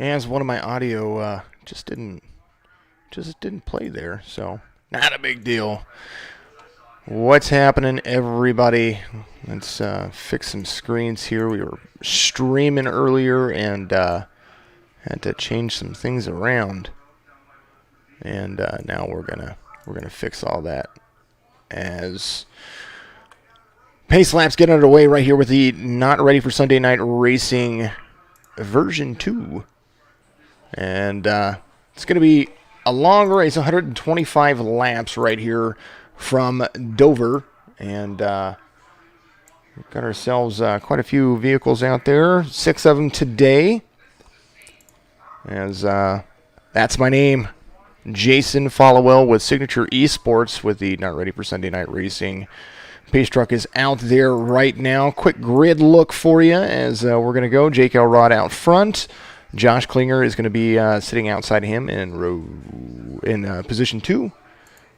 As one of my audio just didn't play there, so not a big deal. What's happening, everybody? Let's fix some screens here. We were streaming earlier and had to change some things around, and now we're gonna fix all that as pace laps get underway right here with the Not Ready for Sunday Night Racing version 2. And it's going to be a long race, 125 laps right here from Dover. And we've got ourselves quite a few vehicles out there, 6 of them today. As that's my name, Jason Followell with Signature Esports with the Not Ready for Sunday Night Racing. Pace truck is out there right now. Quick grid look for you as we're going to go. Jake Elrod out front. Josh Klinger is going to be sitting outside him in position 2.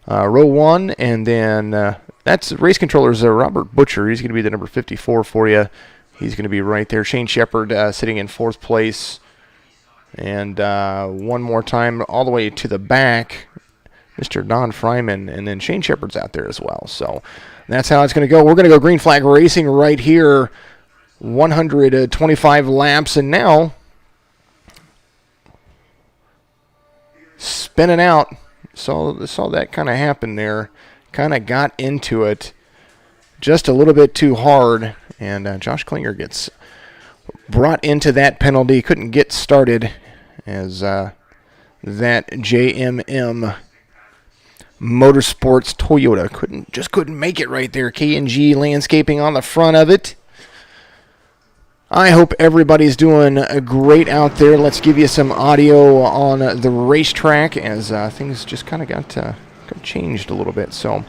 Row 1, and then that's race controller's Robert Butcher. He's going to be the number 54 for you. He's going to be right there. Shane Shepard sitting in 4th place. And one more time all the way to the back, Mr. Don Fryman, and then Shane Shepard's out there as well. So that's how it's going to go. We're going to go green flag racing right here, 125 laps, and now spinning out. Saw that kind of happen there. Kind of got into it just a little bit too hard, and Josh Klinger gets brought into that penalty. Couldn't get started as that JMM Motorsports Toyota couldn't make it right there. K&G Landscaping on the front of it. I hope everybody's doing great out there. Let's give you some audio on the racetrack as things just kind of got changed a little bit. So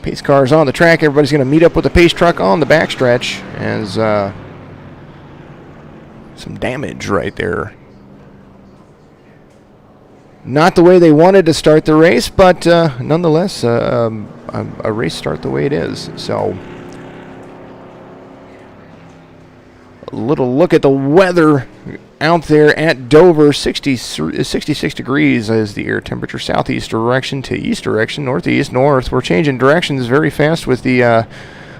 pace cars on the track. Everybody's going to meet up with the pace truck on the backstretch as some damage right there. Not the way they wanted to start the race, but nonetheless, a race start the way it is. So, a little look at the weather out there at Dover. 66 degrees is the air temperature. Southeast direction to east direction, northeast, north. We're changing directions very fast with the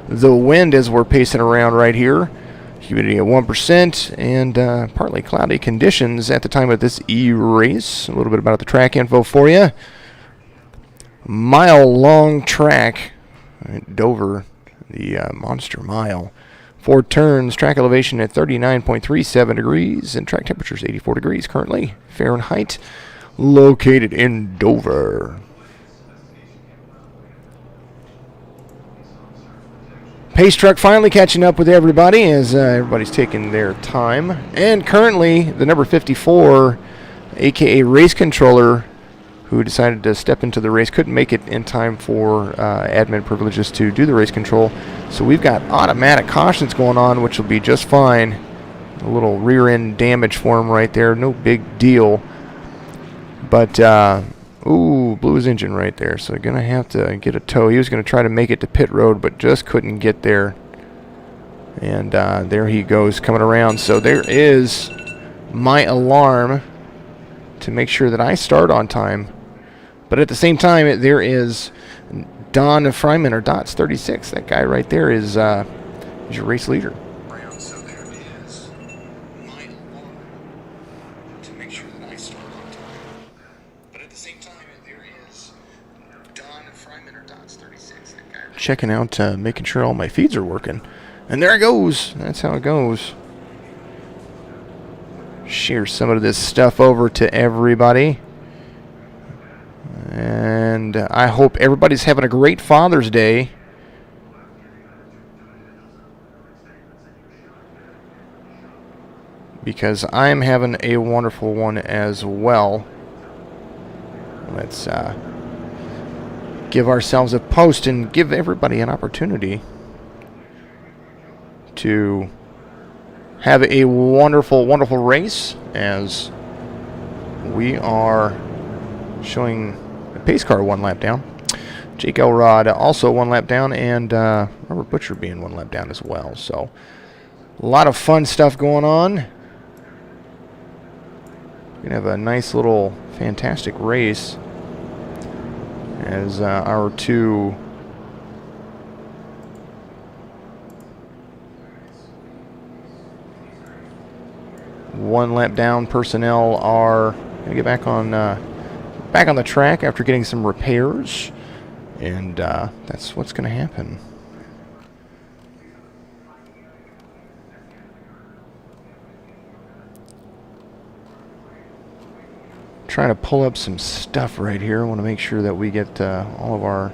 wind as we're pacing around right here. Humidity at 1% and partly cloudy conditions at the time of this E-race. A little bit about the track info for you. Mile-long track at Dover, the Monster Mile. 4 turns, track elevation at 39.37 degrees, and track temperature is 84 degrees currently. Fahrenheit, located in Dover. Pace truck finally catching up with everybody as everybody's taking their time. And currently, the number 54, a.k.a. race controller, who decided to step into the race, couldn't make it in time for admin privileges to do the race control. So we've got automatic cautions going on, which will be just fine. A little rear end damage for him right there. No big deal. But, ooh, blew his engine right there. So going to have to get a tow. He was going to try to make it to pit road, but just couldn't get there. And there he goes coming around. So there is my alarm to make sure that I start on time. But at the same time, there is Don Fryman, or Dots 36. That guy right there is your race leader. So there is my alarm to make sure that I start on time. But at the same time, there is Don Fryman, or Dots 36. That guy right checking out, making sure all my feeds are working. And there it goes. That's how it goes. Share some of this stuff over to everybody. And I hope everybody's having a great Father's Day. Because I'm having a wonderful one as well. Let's give ourselves a post and give everybody an opportunity to have a wonderful, wonderful race as we are showing a pace car 1 lap down. Jake Elrod also 1 lap down, and Robert Butcher being 1 lap down as well. So a lot of fun stuff going on. We're going to have a nice little fantastic race as our two one lap down personnel are going to get back on the track after getting some repairs, and that's what's going to happen. Trying to pull up some stuff right here. I want to make sure that we get all of our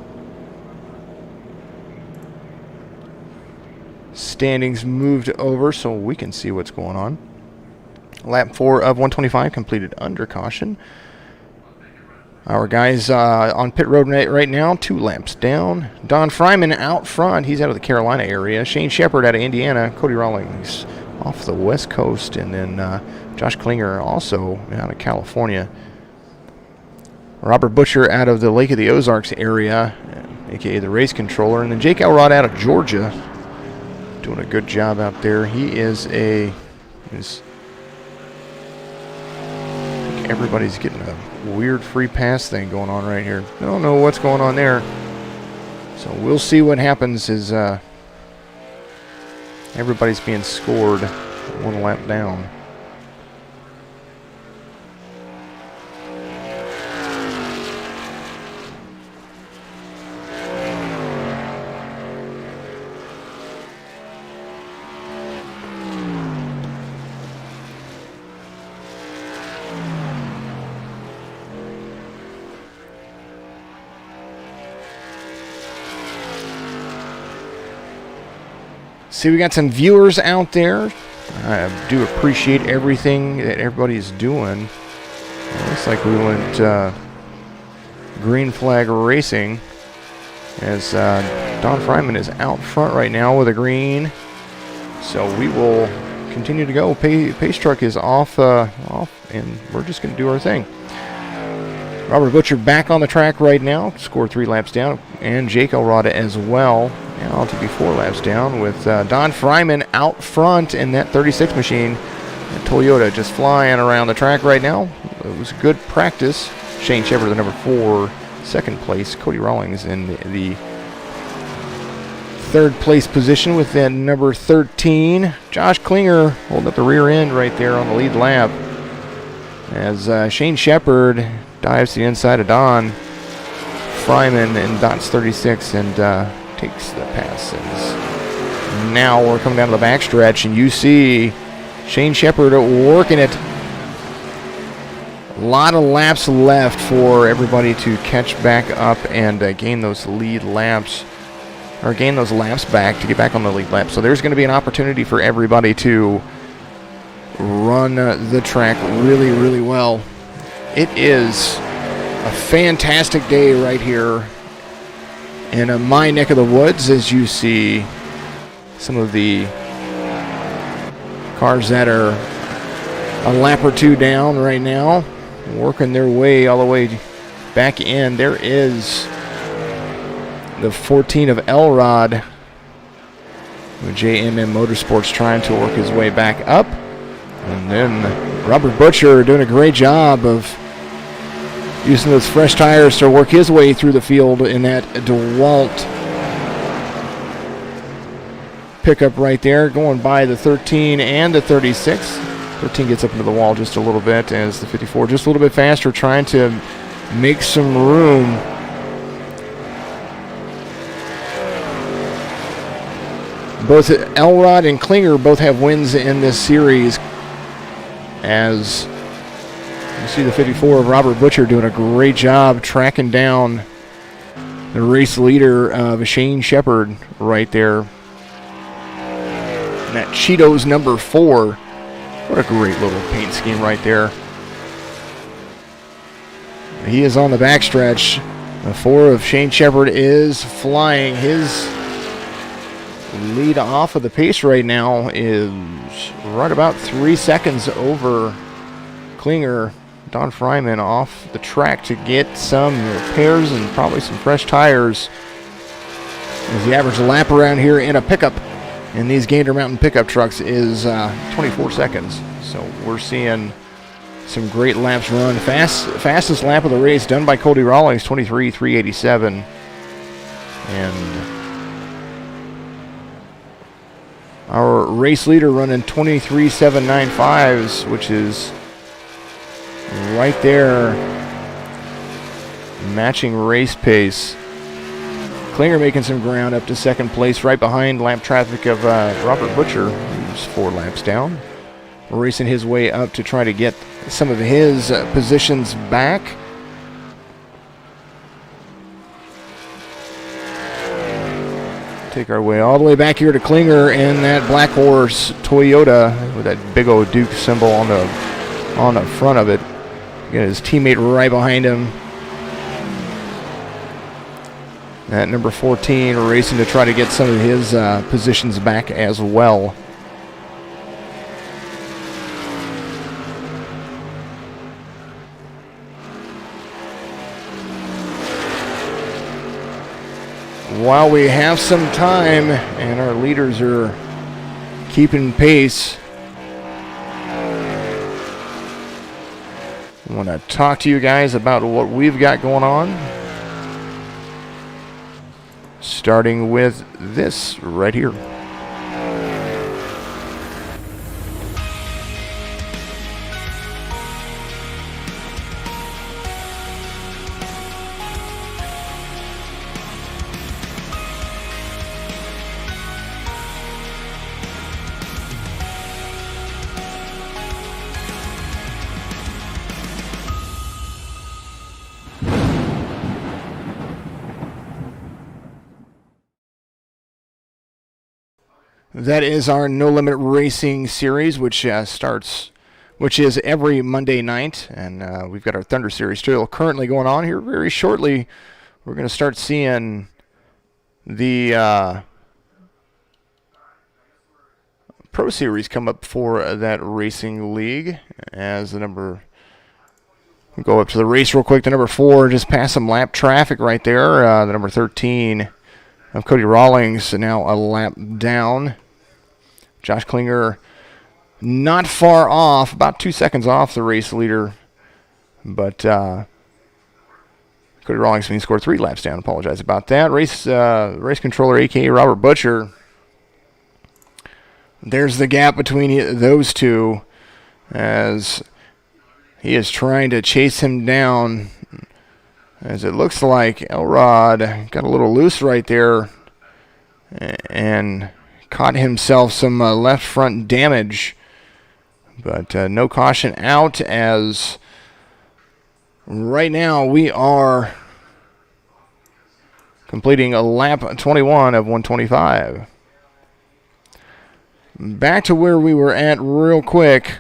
standings moved over so we can see what's going on. Lap 4 of 125 completed under caution. Our guys on pit road right now, 2 laps down. Don Fryman out front. He's out of the Carolina area. Shane Shepard out of Indiana. Cody Rawlings off the West Coast. And then Josh Klinger also out of California. Robert Butcher out of the Lake of the Ozarks area, a.k.a. the race controller. And then Jake Elrod out of Georgia. Doing a good job out there. He is everybody's getting a weird free pass thing going on right here. I don't know what's going on there. So we'll see what happens as everybody's being scored 1 lap down. See, we got some viewers out there. I do appreciate everything that everybody's doing. It looks like we went green flag racing as Don Fryman is out front right now with a green. So we will continue to go. Pace truck is off, and we're just going to do our thing. Robert Butcher back on the track right now, scored 3 laps down, and Jake Elrod as well. Now to be 4 laps down with Don Fryman out front in that 36 machine. And Toyota just flying around the track right now. It was good practice. Shane Shepard, the number 4, second place. Cody Rawlings in the 3rd place position with that number 13. Josh Klinger holding up the rear end right there on the lead lap. As Shane Shepard dives to the inside of Don Fryman in Don's 36 and takes the passes. Now we're coming down to the backstretch, and you see Shane Shepard working it. A lot of laps left for everybody to catch back up and gain those lead laps, or gain those laps back to get back on the lead lap. So there's going to be an opportunity for everybody to run the track really, really well. It is a fantastic day right here in my neck of the woods, as you see some of the cars that are a lap or 2 down right now, working their way all the way back in. There is the 14 of Elrod, with JMM Motorsports trying to work his way back up. And then Robert Butcher doing a great job of using those fresh tires to work his way through the field in that DeWalt pickup right there, going by the 13 and the 36. 13 gets up into the wall just a little bit as the 54 just a little bit faster, trying to make some room. Both Elrod and Klinger both have wins in this series, as you see the 54 of Robert Butcher doing a great job tracking down the race leader of Shane Shepard right there. And that Cheetos number 4. What a great little paint scheme right there. He is on the backstretch. The 4 of Shane Shepard is flying. His lead off of the pace right now is right about 3 seconds over Klinger. Don Fryman off the track to get some repairs and probably some fresh tires, as the average lap around here in a pickup in these Gander Mountain pickup trucks is 24 seconds. So we're seeing some great laps run. Fastest lap of the race done by Cody Rawlings, 23:387. And our race leader running 23:795s, which is right there, matching race pace. Klinger making some ground up to second place, right behind lap traffic of Robert Butcher, who's 4 laps down. Racing his way up to try to get some of his positions back. Take our way all the way back here to Klinger in that Black Horse Toyota with that big old Duke symbol on the front of it. Got his teammate right behind him. At number 14, racing to try to get some of his positions back as well. While we have some time and our leaders are keeping pace, I want to talk to you guys about what we've got going on. Starting with this right here. That is our No Limit Racing series, which is every Monday night, and we've got our Thunder Series still currently going on here. Very shortly, we're going to start seeing the Pro Series come up for that racing league. As the number, we'll go up to the race real quick. The number 4 just passed some lap traffic right there. The number 13 of Cody Rawlings now a lap down. Josh Klinger not far off, about 2 seconds off the race leader, but Cody Rawlings scored 3 laps down. Apologize about that. Race controller, a.k.a. Robert Butcher. There's the gap between those two as he is trying to chase him down, as it looks like Elrod got a little loose right there and caught himself some left front damage, but no caution out, as right now we are completing a lap 21 of 125. Back to where we were at real quick.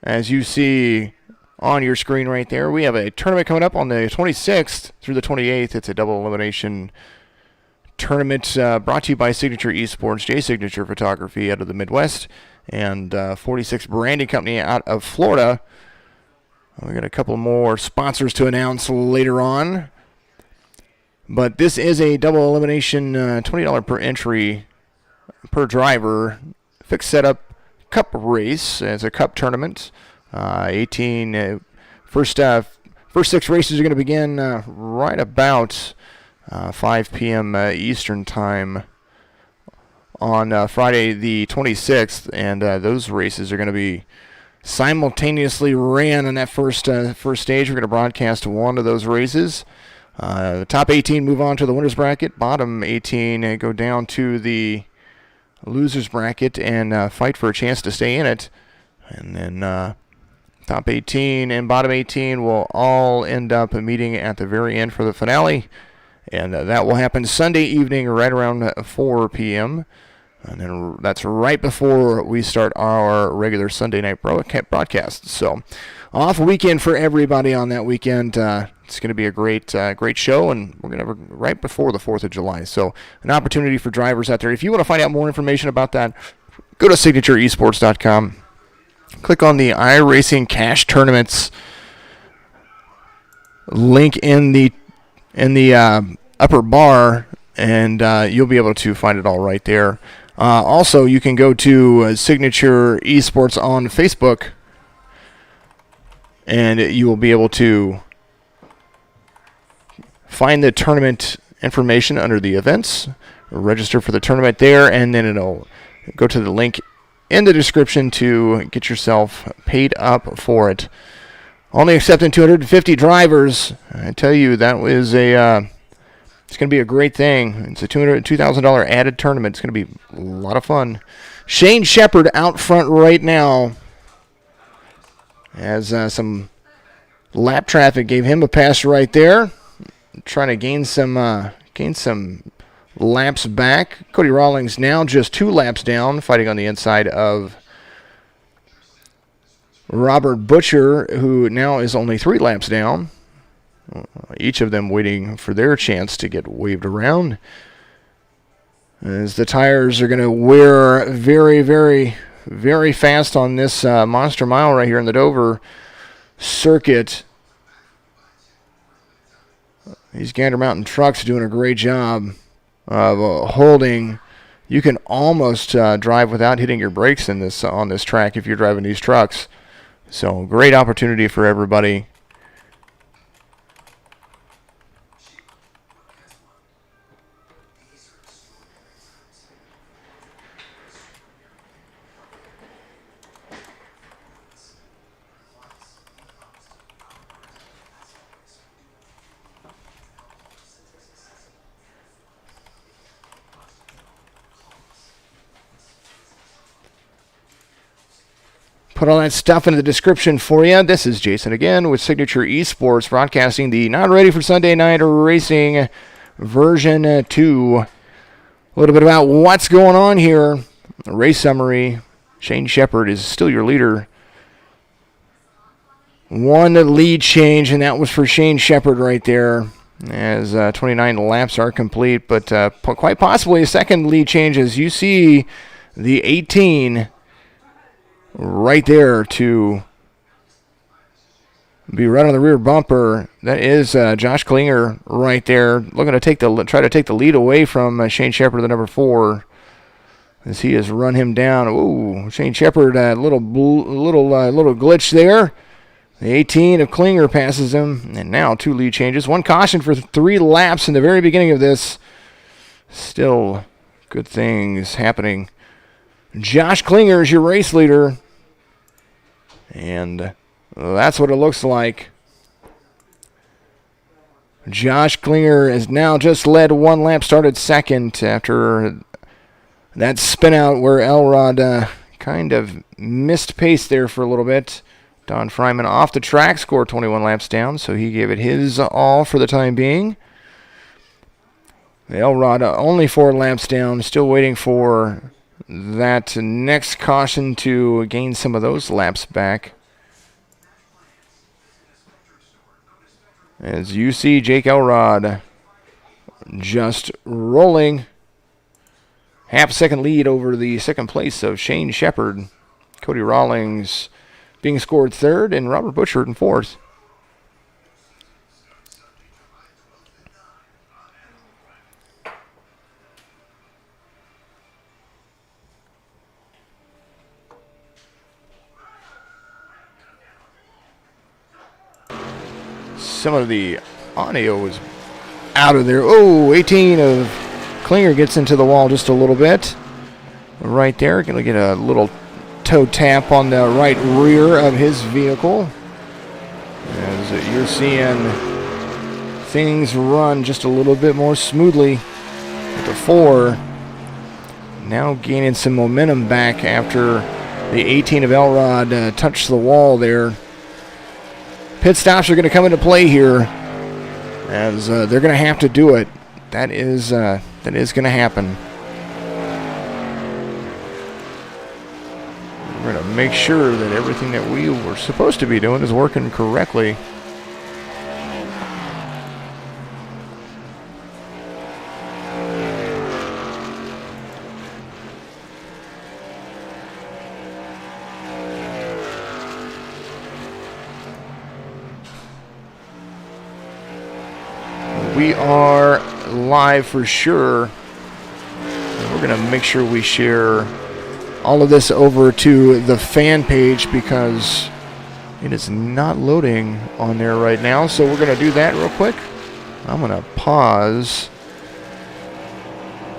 As you see on your screen right there, we have a tournament coming up on the 26th through the 28th. It's a double elimination tournament brought to you by Signature Esports, J Signature Photography out of the Midwest, and 46 Branding Company out of Florida. We got a couple more sponsors to announce later on, but this is a double elimination, $20 per entry per driver, fixed setup cup race. It's a cup tournament. 18 first 6 races are going to begin right about 5 p.m. Eastern time on Friday the 26th, and those races are going to be simultaneously ran on that first stage. We're going to broadcast one of those races. The top 18 move on to the winners bracket. Bottom 18 go down to the losers bracket and fight for a chance to stay in it. And then top 18 and bottom 18 will all end up meeting at the very end for the finale. And that will happen Sunday evening right around 4 p.m. And then that's right before we start our regular Sunday night broadcast. So off weekend for everybody on that weekend. It's going to be a great show, and we're going to have right before the 4th of July. So an opportunity for drivers out there. If you want to find out more information about that, go to signatureesports.com. Click on the iRacing Cash Tournaments link in the upper bar, and you'll be able to find it all right there. Also, you can go to Signature Esports on Facebook and you will be able to find the tournament information under the events, register for the tournament there, and then it'll go to the link in the description to get yourself paid up for it. Only accepting 250 drivers. I tell you, that is it's going to be a great thing. It's a $2,000 added tournament. It's going to be a lot of fun. Shane Shepard out front right now, as some lap traffic gave him a pass right there, trying to gain some laps back. Cody Rawlings now just 2 laps down, fighting on the inside of Robert Butcher, who now is only 3 laps down. Each of them waiting for their chance to get waved around, as the tires are going to wear very, very, very fast on this Monster Mile right here in the Dover circuit. These Gander Mountain Trucks doing a great job of holding. You can almost drive without hitting your brakes in this on this track if you're driving these trucks. So great opportunity for everybody. Put all that stuff into the description for you. This is Jason again with Signature Esports, broadcasting the Not Ready for Sunday Night Racing version 2. A little bit about what's going on here. Race summary. Shane Shepard is still your leader. 1 lead change, and that was for Shane Shepard right there, as 29 laps are complete, but quite possibly a second lead change, as you see the 18 right there to be right on the rear bumper. That is Josh Klinger right there, looking to try to take the lead away from Shane Shepard, the number 4, as he has run him down. Ooh, Shane Shepard, little glitch there. The 18 of Klinger passes him, and now 2 lead changes. 1 caution for 3 laps in the very beginning of this. Still good things happening. Josh Klinger is your race leader, and that's what it looks like. Josh Klinger has now just led 1 lap, started second after that spin out where Elrod kind of missed pace there for a little bit. Don Fryman off the track, scored 21 laps down, so he gave it his all for the time being. Elrod only 4 laps down, still waiting for that next caution to gain some of those laps back. As you see, Jake Elrod just rolling. Half-second lead over the second place of Shane Shepard. Cody Rawlings being scored 3rd, and Robert Butcher in 4th. Some of the audio is out of there. Oh, 18 of Klinger gets into the wall just a little bit. Right there, going to get a little toe tap on the right rear of his vehicle. As you're seeing things run just a little bit more smoothly with the 4. Now gaining some momentum back after the 18 of Elrod touched the wall there. Pit stops are going to come into play here, as they're going to have to do it. That is going to happen. We're going to make sure that everything that we were supposed to be doing is working correctly. We are live for sure. We're going to make sure we share all of this over to the fan page, because It is not loading on there right now, so we're going to do that real quick. I'm going to pause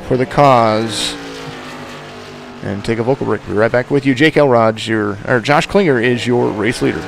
for the cause and take a vocal break. Be right back with you. Jake Elrod, Josh Klinger is your race leader.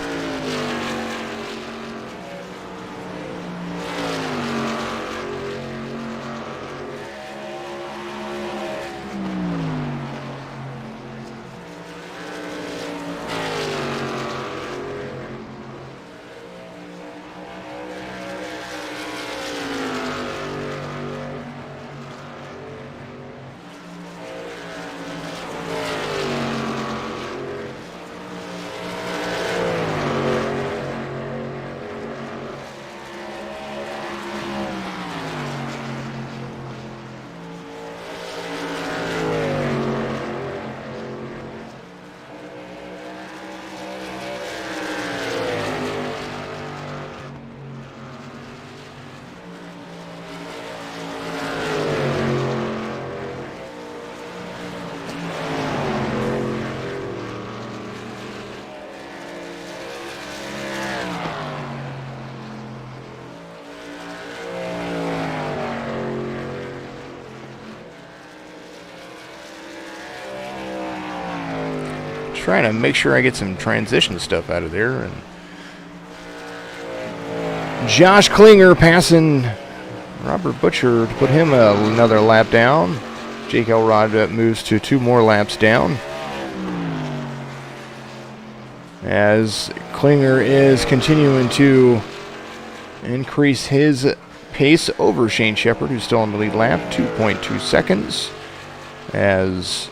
Trying to make sure I get some transition stuff out of there. And Josh Klinger passing Robert Butcher to put him another lap down. Jake Elrod moves to 2 more laps down, as Klinger is continuing to increase his pace over Shane Shepard, who's still in the lead lap, 2.2 seconds. As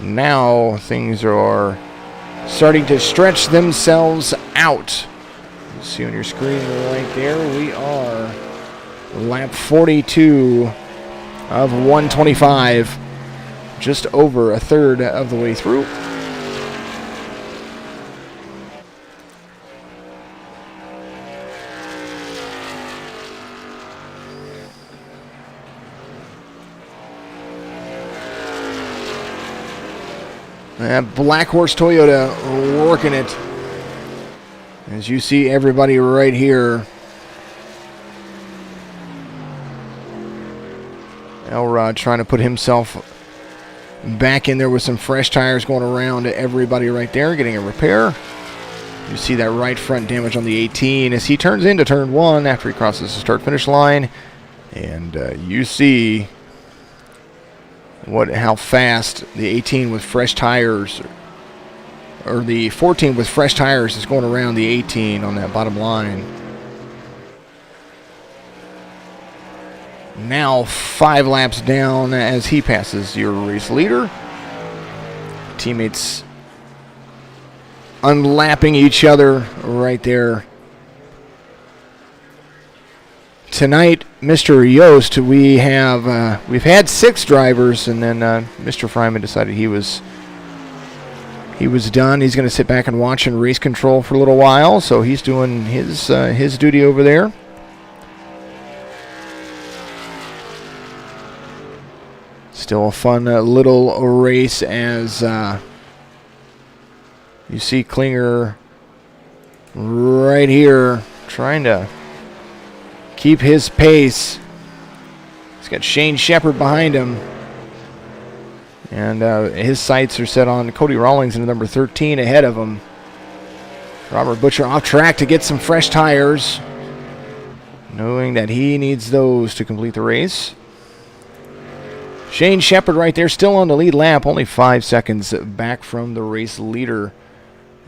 now things are starting to stretch themselves out. You see on your screen right there, we are lap 42 of 125, just over a third of the way through. Black Horse Toyota working it. As you see everybody right here. Elrod trying to put himself back in there with some fresh tires going around everybody right there, getting a repair. You see that right front damage on the 18 as he turns into turn 1 after he crosses the start-finish line. And you see how fast the 18 with fresh tires, or the 14 with fresh tires, is going around the 18 on that bottom line. Now 5 laps down as he passes your race leader. Teammates unlapping each other right there. Tonight, Mr. Yost, we've had 6 drivers, and then Mr. Fryman decided he was done. He's going to sit back and watch and race control for a little while, so he's doing his duty over there. Still a fun little race as you see Klinger right here trying to keep his pace. He's got Shane Shepard behind him. And his sights are set on Cody Rawlings in number 13 ahead of him. Robert Butcher off track to get some fresh tires, knowing that he needs those to complete the race. Shane Shepard right there still on the lead lap, only 5 seconds back from the race leader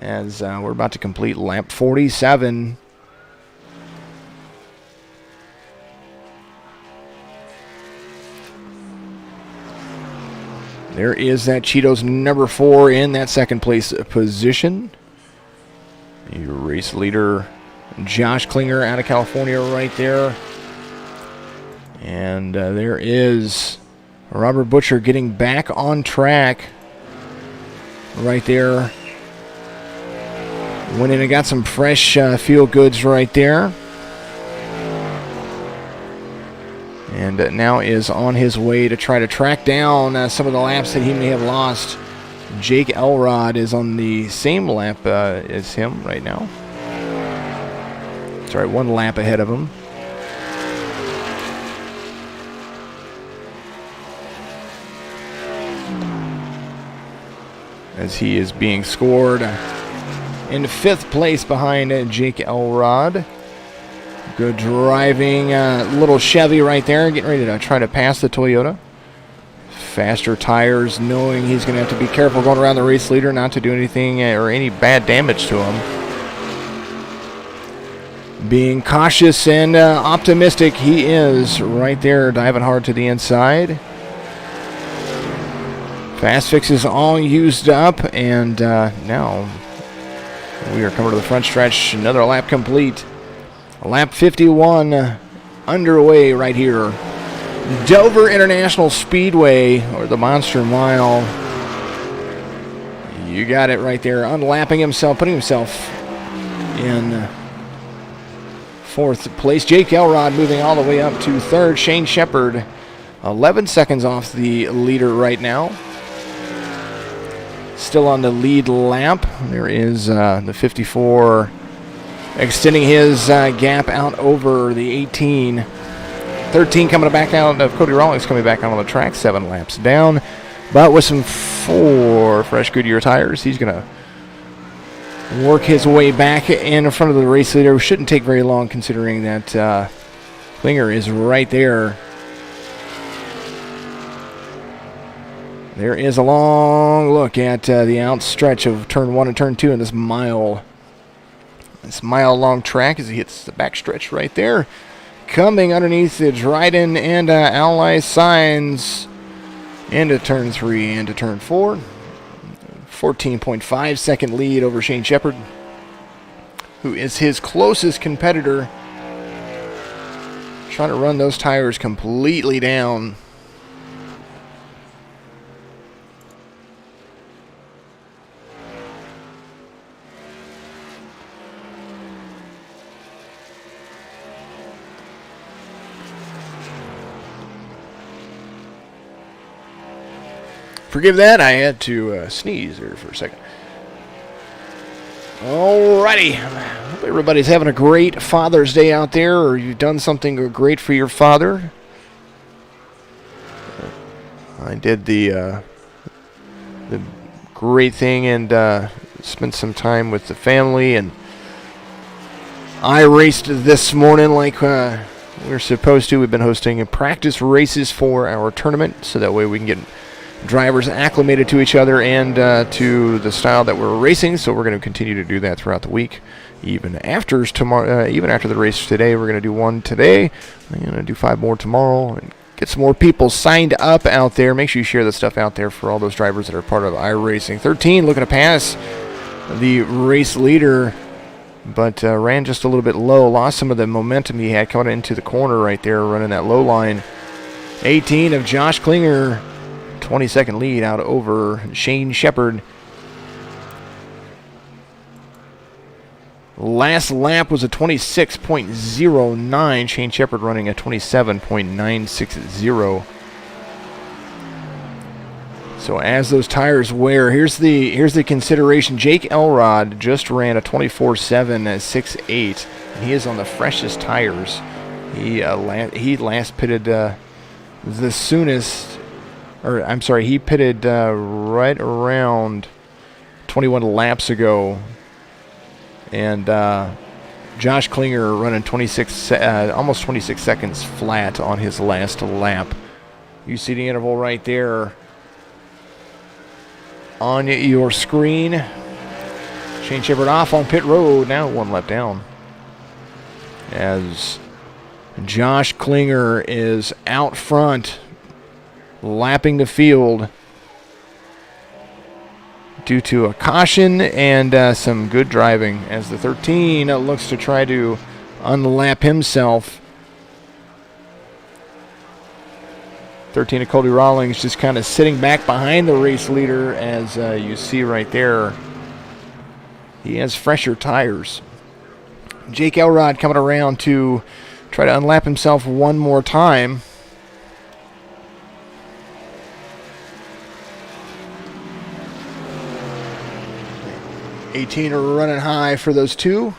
as we're about to complete lap 47. There is that Cheetos number 4 in that second place position. Your race leader, Josh Klinger out of California right there. And there is Robert Butcher getting back on track right there. Went in and got some fresh feel goods right there. And now is on his way to try to track down some of the laps that he may have lost. Jake Elrod is on the same lap as him right now. Sorry, 1 lap ahead of him. As he is being scored in 5th place behind Jake Elrod. Good driving, little Chevy right there, getting ready to try to pass the Toyota. Faster tires, knowing he's going to have to be careful going around the race leader not to do anything or any bad damage to him. Being cautious and optimistic, he is right there diving hard to the inside. Fast fix is all used up, and now we are coming to the front stretch. Another lap complete. Lap 51 underway right here. Dover International Speedway, or the Monster Mile. You got it right there. Unlapping himself, putting himself in 4th place. Jake Elrod moving all the way up to 3rd. Shane Shepard, 11 seconds off the leader right now. Still on the lead lap. There is the 54 extending his gap out over the 18. 13 coming back out of Cody Rawlings coming back out on the track, 7 laps down. But with some 4 fresh Goodyear tires, he's going to work his way back in front of the race leader. Shouldn't take very long considering that Klinger is right there. There is a long look at the outstretch of turn 1 and turn 2 in this mile long track as he hits the backstretch right there. Coming underneath the Dryden and Ally signs into turn 3 and to turn 4. 14.5 second lead over Shane Shepard, who is his closest competitor. Trying to run those tires completely down. Forgive that, I had to sneeze there for a second. Alrighty, hope everybody's having a great Father's Day out there, or you've done something great for your father. I did the great thing and spent some time with the family, and I raced this morning like we were supposed to. We've been hosting practice races for our tournament, so that way we can get drivers acclimated to each other and to the style that we're racing. So we're going to continue to do that throughout the week, even after tomorrow. Even after the race today, we're going to do 1 today. I'm going to do 5 more tomorrow, and get some more people signed up out there. Make sure you share the stuff out there for all those drivers that are part of iRacing. 13 looking to pass the race leader, but ran just a little bit low. Lost some of the momentum he had coming into the corner right there, running that low line. 18 of Josh Klinger. 20-second lead out over Shane Shepard. Last lap was a 26.09. Shane Shepard running a 27.960. So as those tires wear, here's the consideration. Jake Elrod just ran a 24.768. And he is on the freshest tires. He last pitted the soonest. Or I'm sorry, he pitted right around 21 laps ago, and Josh Klinger running 26, almost 26 seconds flat on his last lap. You see the interval right there on your screen. Shane Shepard off on pit road, now 1 lap down, as Josh Klinger is out front, lapping the field due to a caution and some good driving, as the 13 looks to try to unlap himself. 13 of Cody Rawlings just kind of sitting back behind the race leader, as you see right there. He has fresher tires. Jake Elrod coming around to try to unlap himself one more time. '18 are running high for those two.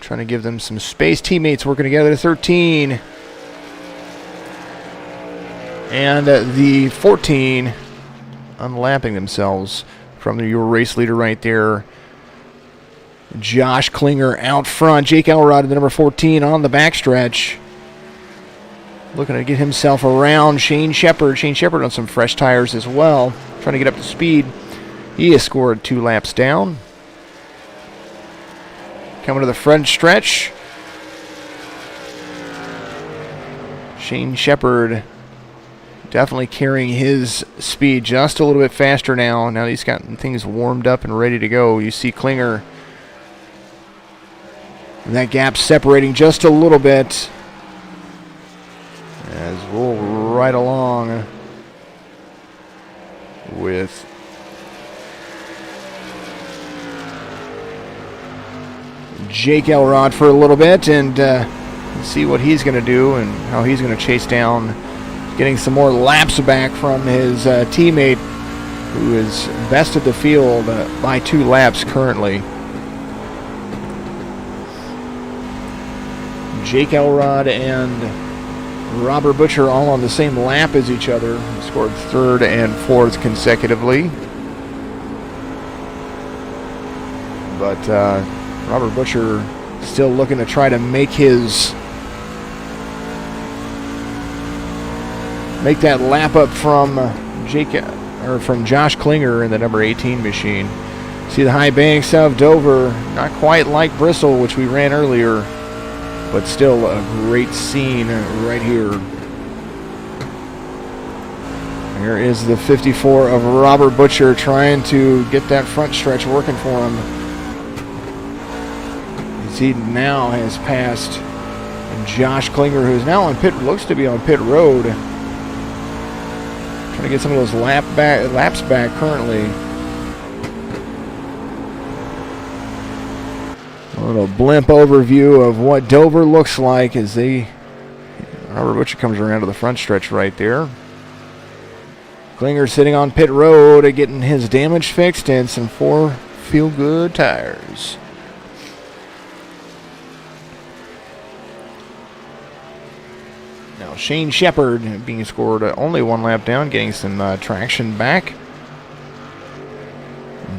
trying to give them some space. Teammates working together to 13. And the 14 unlapping themselves from your race leader right there. Josh Klinger out front. Jake Elrod, the number 14, on the backstretch. Looking to get himself around Shane Shepard. Shane Shepard on some fresh tires as well. Trying to get up to speed. He has scored 2 laps down. Coming to the front stretch. Shane Shepard definitely carrying his speed just a little bit faster now. Now he's got things warmed up and ready to go. You see Klinger. That gap separating just a little bit. As we'll right along with Jake Elrod for a little bit and see what he's going to do and how he's going to chase down getting some more laps back from his teammate who is best of the field by 2 laps currently. Jake Elrod and Robert Butcher all on the same lap as each other. Scored 3rd and 4th consecutively. But Robert Butcher still looking to try to make that lap up from from Josh Klinger in the number 18 machine. See the high banks of Dover, not quite like Bristol, which we ran earlier, but still a great scene right here. Here is the 54 of Robert Butcher trying to get that front stretch working for him. As he now has passed Josh Klinger, who's now on looks to be on pit road. Trying to get some of those laps back currently. A little blimp overview of what Dover looks like as Robert Butcher comes around to the front stretch right there. Klinger sitting on pit road, getting his damage fixed and some 4 feel-good tires. Now Shane Shepard being scored only 1 lap down, getting some traction back.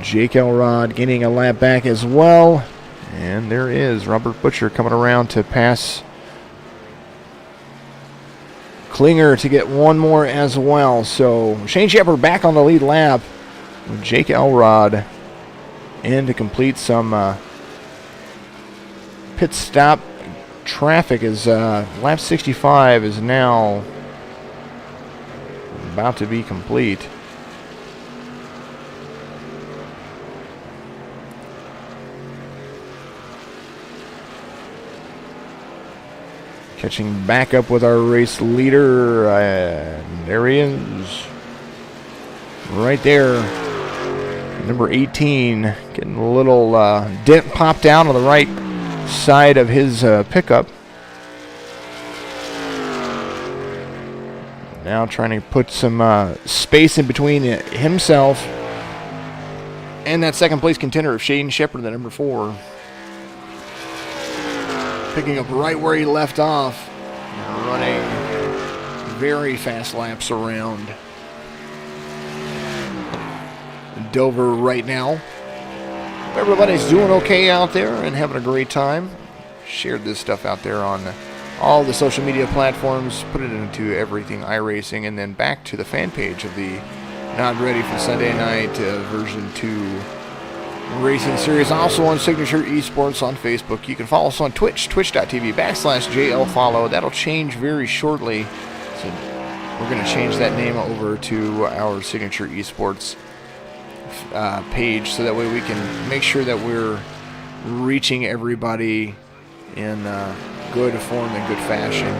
Jake Elrod getting a lap back as well. And there is Robert Butcher coming around to pass Klinger to get 1 more as well. So Shane Shepard back on the lead lap. Jake Elrod in to complete some pit stop traffic as lap 65 is now about to be complete. Catching back up with our race leader. There he is. Right there. Number 18. Getting a little dent popped out on the right side of his pickup. Now trying to put some space in between himself and that second place contender of Shane Shepard, the number 4. Picking up right where he left off. Running very fast laps around Dover right now. Everybody's doing okay out there and having a great time. Shared this stuff out there on all the social media platforms. Put it into everything iRacing and then back to the fan page of the Not Ready for Sunday Night version 2 Racing Series, also on Signature Esports on Facebook. You can follow us on Twitch, twitch.tv/JLFollow. That'll change very shortly. So we're going to change that name over to our Signature Esports page so that way we can make sure that we're reaching everybody in good form and good fashion.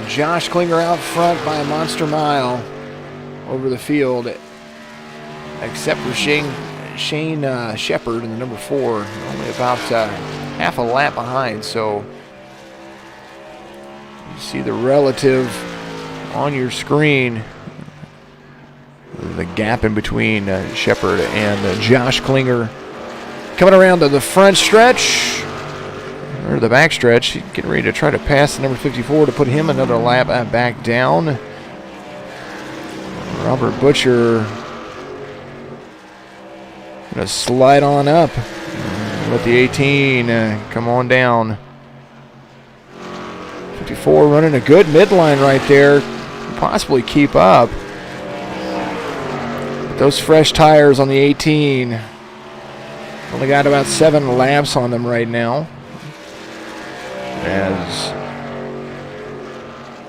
Josh Klinger out front by a monster mile over the field, except for Shane Shepard in the number 4, only about half a lap behind. So you see the relative on your screen, the gap in between Shepard and Josh Klinger. Coming around to the front stretch, Or the backstretch. He's getting ready to try to pass the number 54 to put him another lap back down. Robert Butcher gonna slide on up with the 18. Come on down. 54 running a good midline right there. Possibly keep up. But those fresh tires on the 18. Only got about 7 laps on them right now. As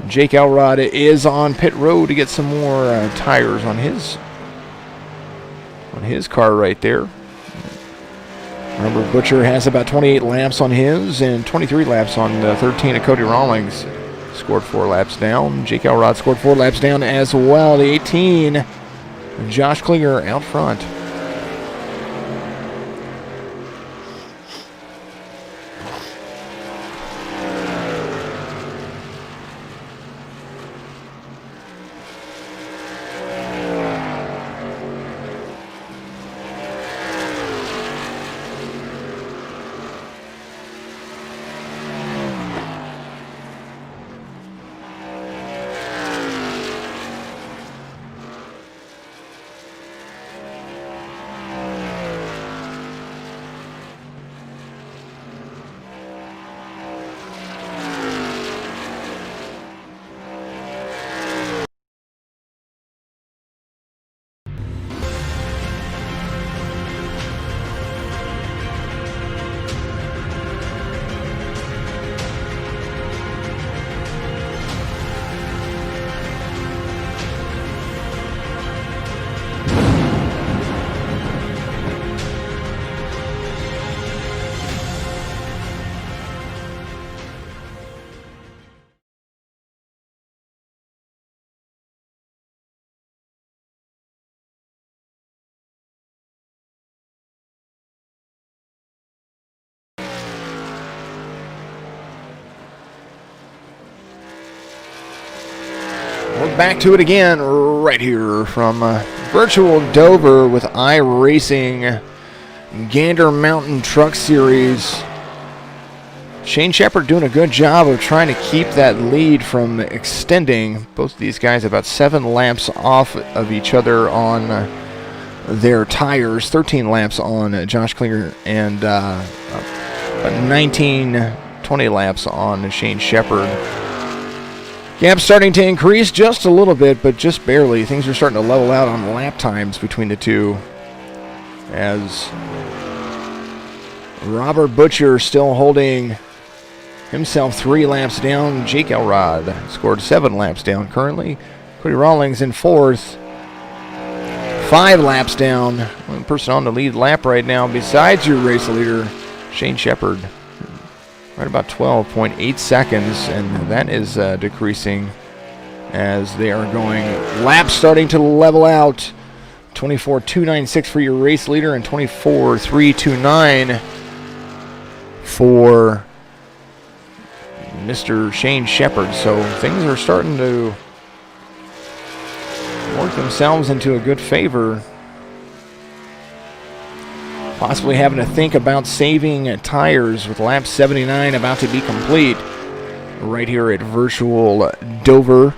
Jake Elrod is on pit road to get some more tires on his car right there. Remember, Butcher has about 28 laps on his and 23 laps on the 13 of Cody Rawlings. Scored 4 laps down. Jake Elrod scored 4 laps down as well. The 18, Josh Klinger out front. We're back to it again right here from virtual Dover with iRacing Gander Mountain Trucks Series. Shane Shepard doing a good job of trying to keep that lead from extending. Both of these guys about 7 laps off of each other on their tires. 13 laps on Josh Klinger and about 19, 20 laps on Shane Shepard. Gap starting to increase just a little bit, but just barely. Things are starting to level out on lap times between the two. As Robert Butcher still holding himself 3 laps down. Jake Elrod scored 7 laps down currently. Cody Rawlings in 4th. 5 laps down. One person on the lead lap right now besides your race leader, Shane Shepard. Right about 12.8 seconds, and that is decreasing as they are going. Laps starting to level out. 24.296 for your race leader and 24.329 for Mr. Shane Shepard. So things are starting to work themselves into a good favor. Possibly having to think about saving tires with lap 79 about to be complete right here at virtual Dover.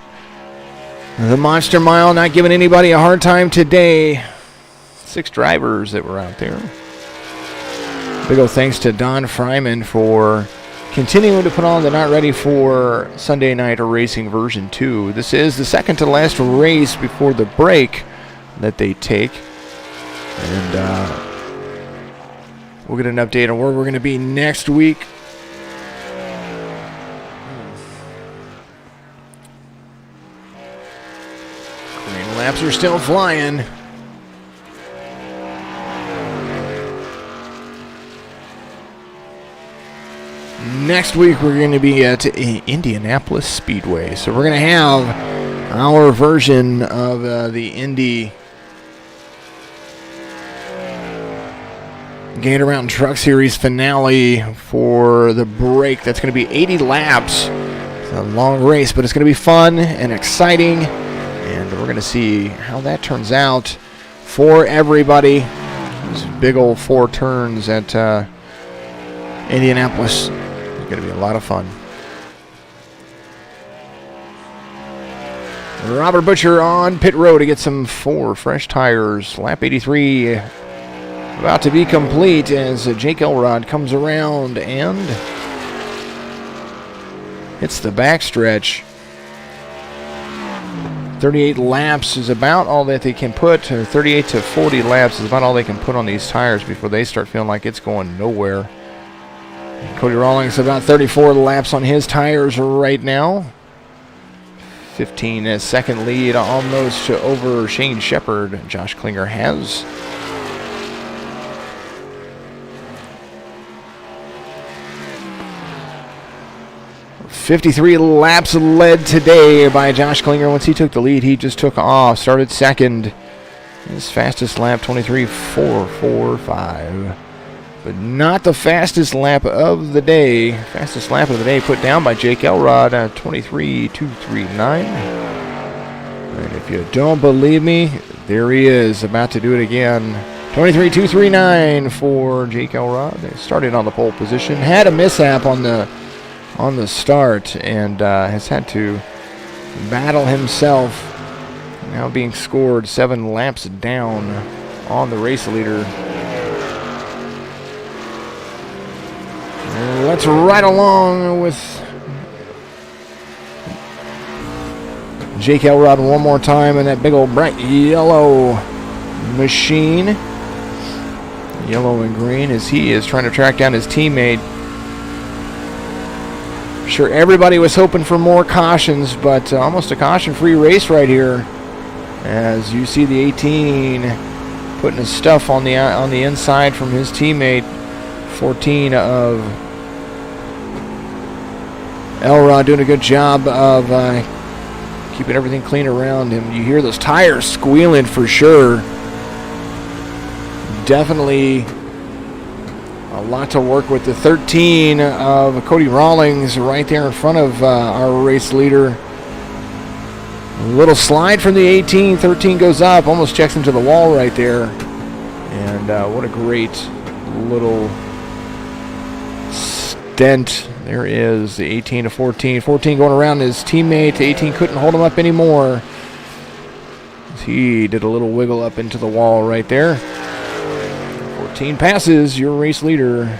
The Monster Mile not giving anybody a hard time today. 6 drivers that were out there. Big ol' thanks to Don Fryman for continuing to put on the Not Ready for Sunday Night Racing version 2. This is the second to last race before the break that they take. And we'll get an update on where we're going to be next week. Green laps are still flying. Next week we're going to be at Indianapolis Speedway. So we're going to have our version of the Indy Gander Mountain Truck Series finale for the break. That's going to be 80 laps. It's a long race, but it's going to be fun and exciting. And we're going to see how that turns out for everybody. Those big old 4 turns at Indianapolis. going to be a lot of fun. Robert Butcher on pit road to get some 4 fresh tires. Lap 83 about to be complete as Jake Elrod comes around and hits the backstretch. 38 laps is about all that they can put. 38 to 40 laps is about all they can put on these tires before they start feeling like it's going nowhere. And Cody Rawlings about 34 laps on his tires right now. 15-second lead almost over Shane Shepherd. Josh Klinger has. "53 laps led today by Josh Klinger. Once he took the lead, he just took off. Started second. His fastest lap, 23.445. But not the fastest lap of the day. Fastest lap of the day put down by Jake Elrod, 23.239. And if you don't believe me, there he is, about to do it again. 23.239 for Jake Elrod. They started on the pole position. Had a mishap on the start and has had to battle himself. Now being scored 7 laps down on the race leader. Let's ride along with Jake Elrod one more time in that big old bright yellow machine. Yellow and green as he is trying to track down his teammate. Sure, everybody was hoping for more cautions, but almost a caution-free race right here. As you see the 18 putting his stuff on the inside from his teammate. 14 of Elrod doing a good job of keeping everything clean around him. You hear those tires squealing for sure. Definitely a lot to work with. The 13 of Cody Rawlings right there in front of our race leader. A little slide from the 18. 13 goes up, almost checks into the wall right there. And what a great little dent. There is the 18 to 14. 14 going around his teammate. The 18 couldn't hold him up anymore. He did a little wiggle up into the wall right there. 14 passes your race leader.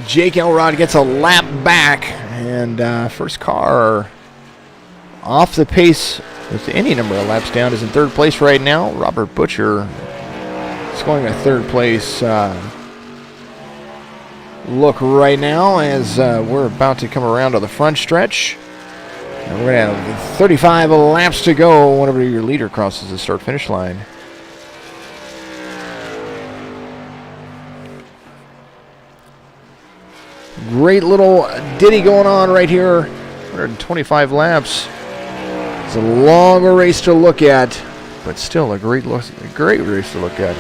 Jake Elrod gets a lap back, and first car off the pace with any number of laps down is in third place right now. Robert Butcher is going to third place look right now as we're about to come around to the front stretch. And we're going to have 35 laps to go whenever your leader crosses the start-finish line. Great little ditty going on right here. 125 laps. It's a longer race to look at, but still a great race to look at.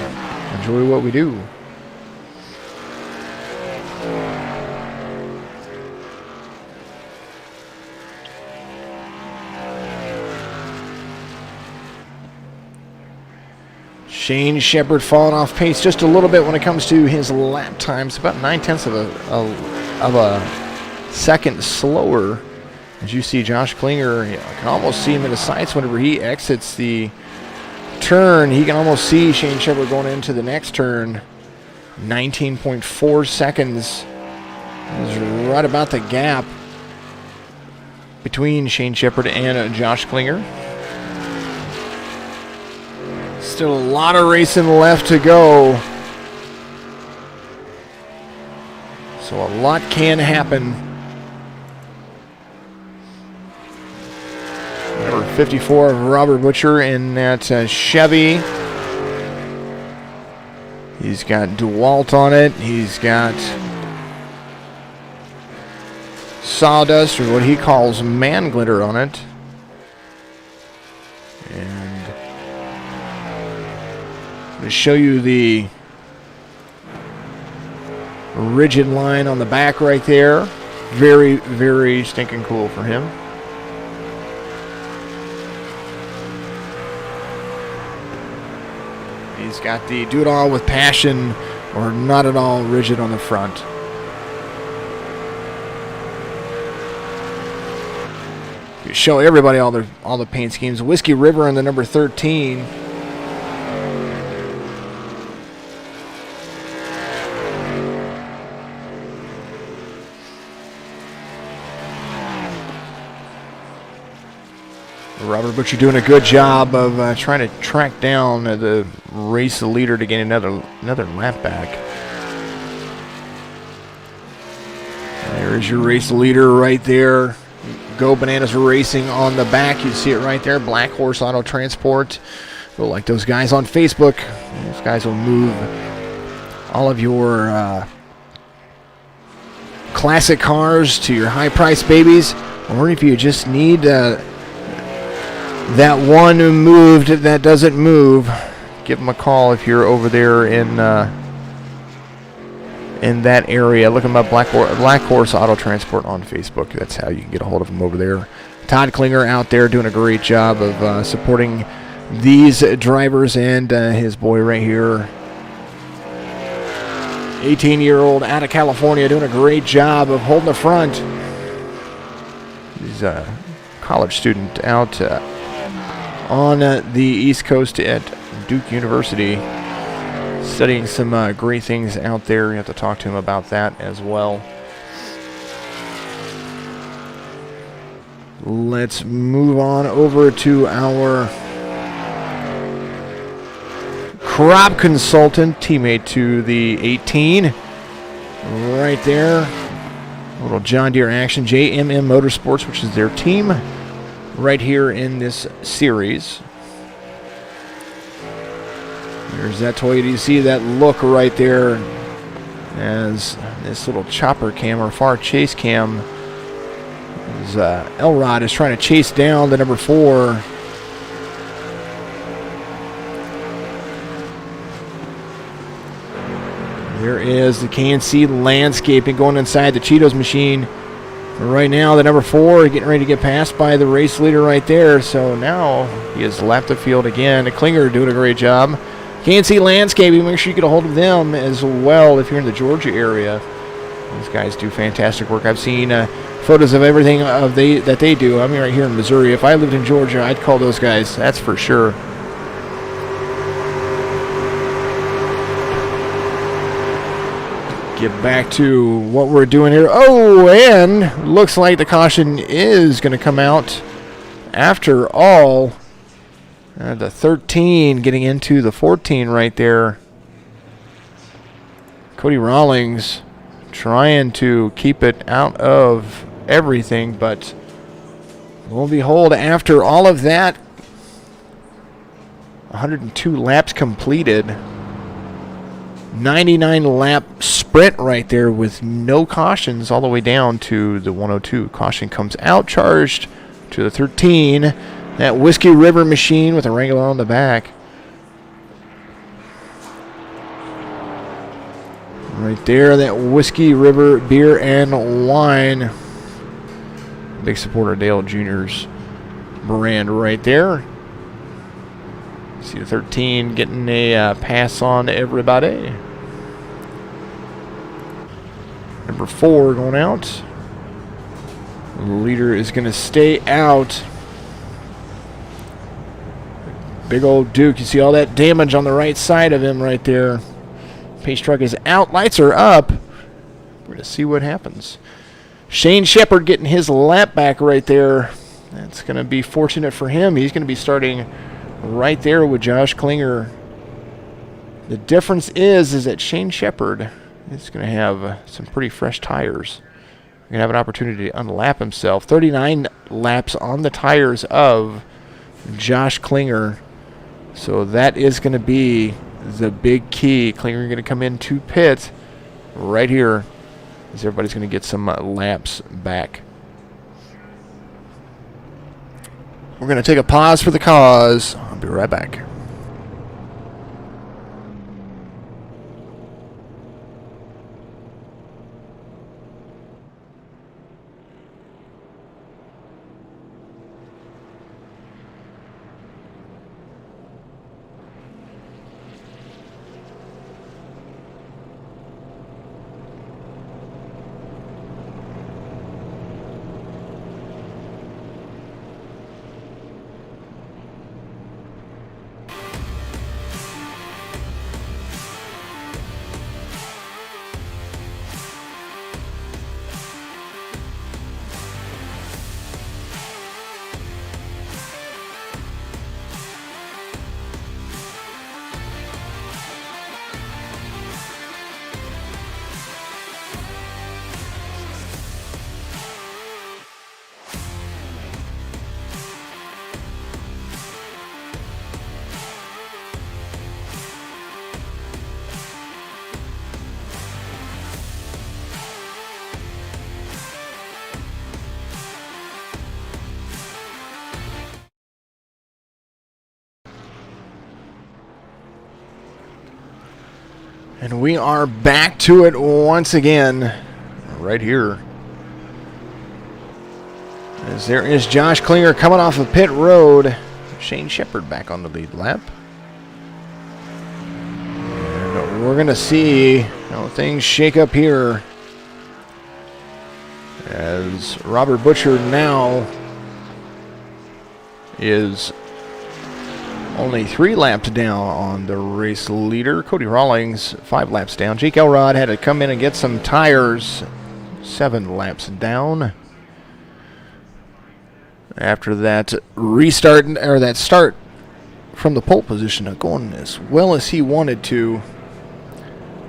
Enjoy what we do. Shane Shepherd falling off pace just a little bit when it comes to his lap times. About 9/10 of a second slower. As you see Josh Klinger, you can almost see him in the sights whenever he exits the turn. He can almost see Shane Shepherd going into the next turn. 19.4 seconds is right about the gap between Shane Shepherd and Josh Klinger. Still a lot of racing left to go. So a lot can happen. Number 54 of Robert Butcher in that Chevy. He's got DeWalt on it. He's got sawdust, or what he calls man glitter, on it. And I'm going to show you the rigid line on the back right there. Very, very stinking cool for him. He's got the do it all with passion or not at all rigid on the front. Show everybody all the paint schemes. Whiskey River in the number 13. Robert Butcher doing a good job of trying to track down the race leader to gain another lap back. There's your race leader right there. Go Bananas Racing on the back. You see it right there. Black Horse Auto Transport. Go like those guys on Facebook. Those guys will move all of your classic cars to your high-priced babies. Or if you just need that one moved that doesn't move, give them a call if you're over there in that area. Look them up, Black Horse Auto Transport on Facebook. That's how you can get a hold of them over there. Todd Klinger out there doing a great job of supporting these drivers and his boy right here, 18-year-old out of California, doing a great job of holding the front. He's a college student out on the East Coast at Duke University, studying some great things out there. You have to talk to him about that as well. Let's move on over to our crop consultant, teammate to the 18. Right there. A little John Deere action. JMM Motorsports, which is their team right here in this series. There's that Toyota. You see that look right there as this little chopper cam or far chase cam as Elrod is trying to chase down the number 4. There is the KNC Landscaping going inside the Cheetos machine. Right now, the number 4 getting ready to get passed by the race leader right there. So now he has lapped the field again. Klinger doing a great job. KNC Landscaping, make sure you get a hold of them as well if you're in the Georgia area. These guys do fantastic work. I've seen photos of everything that they do. I'm right here in Missouri. If I lived in Georgia, I'd call those guys. That's for sure. Get back to what we're doing here. Oh, and looks like the caution is going to come out after all. The 13 getting into the 14 right there. Cody Rawlings trying to keep it out of everything, but lo and behold, after all of that, 102 laps completed. 99 lap sprint right there with no cautions all the way down to the 102. Caution comes out, charged to the 13. That Whiskey River machine with a Wrangler on the back. Right there, that Whiskey River Beer and Wine. Big supporter of Dale Jr.'s brand right there. See the 13 getting a pass on everybody. Number 4 going out. The leader is going to stay out. Big old Duke. You see all that damage on the right side of him right there. Pace truck is out. Lights are up. We're going to see what happens. Shane Shepard getting his lap back right there. That's going to be fortunate for him. He's going to be starting right there with Josh Klinger. The difference is that Shane Shepard is going to have some pretty fresh tires. He's going to have an opportunity to unlap himself. 39 laps on the tires of Josh Klinger. So that is going to be the big key. Klinger going to come into pit right here as everybody's going to get some laps back. We're going to take a pause for the cause. I'll be right back. And we are back to it once again, right here. As there is Josh Klinger coming off of pit road. Shane Shepard back on the lead lap. And we're going to see how things shake up here. As Robert Butcher now is only 3 laps down on the race leader. Cody Rawlings 5 laps down. Jake Elrod had to come in and get some tires. 7 laps down. After that restart, or that start from the pole position, not going as well as he wanted to.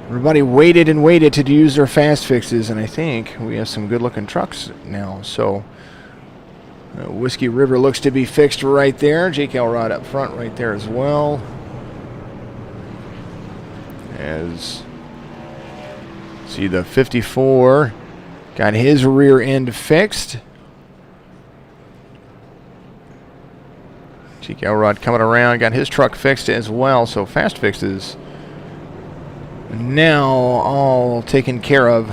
Everybody waited and waited to use their fast fixes, and I think we have some good looking trucks now. So Whiskey River looks to be fixed right there. Jake Elrod up front right there as well. As see the 54 got his rear end fixed. Jake Elrod coming around, got his truck fixed as well. So fast fixes now all taken care of.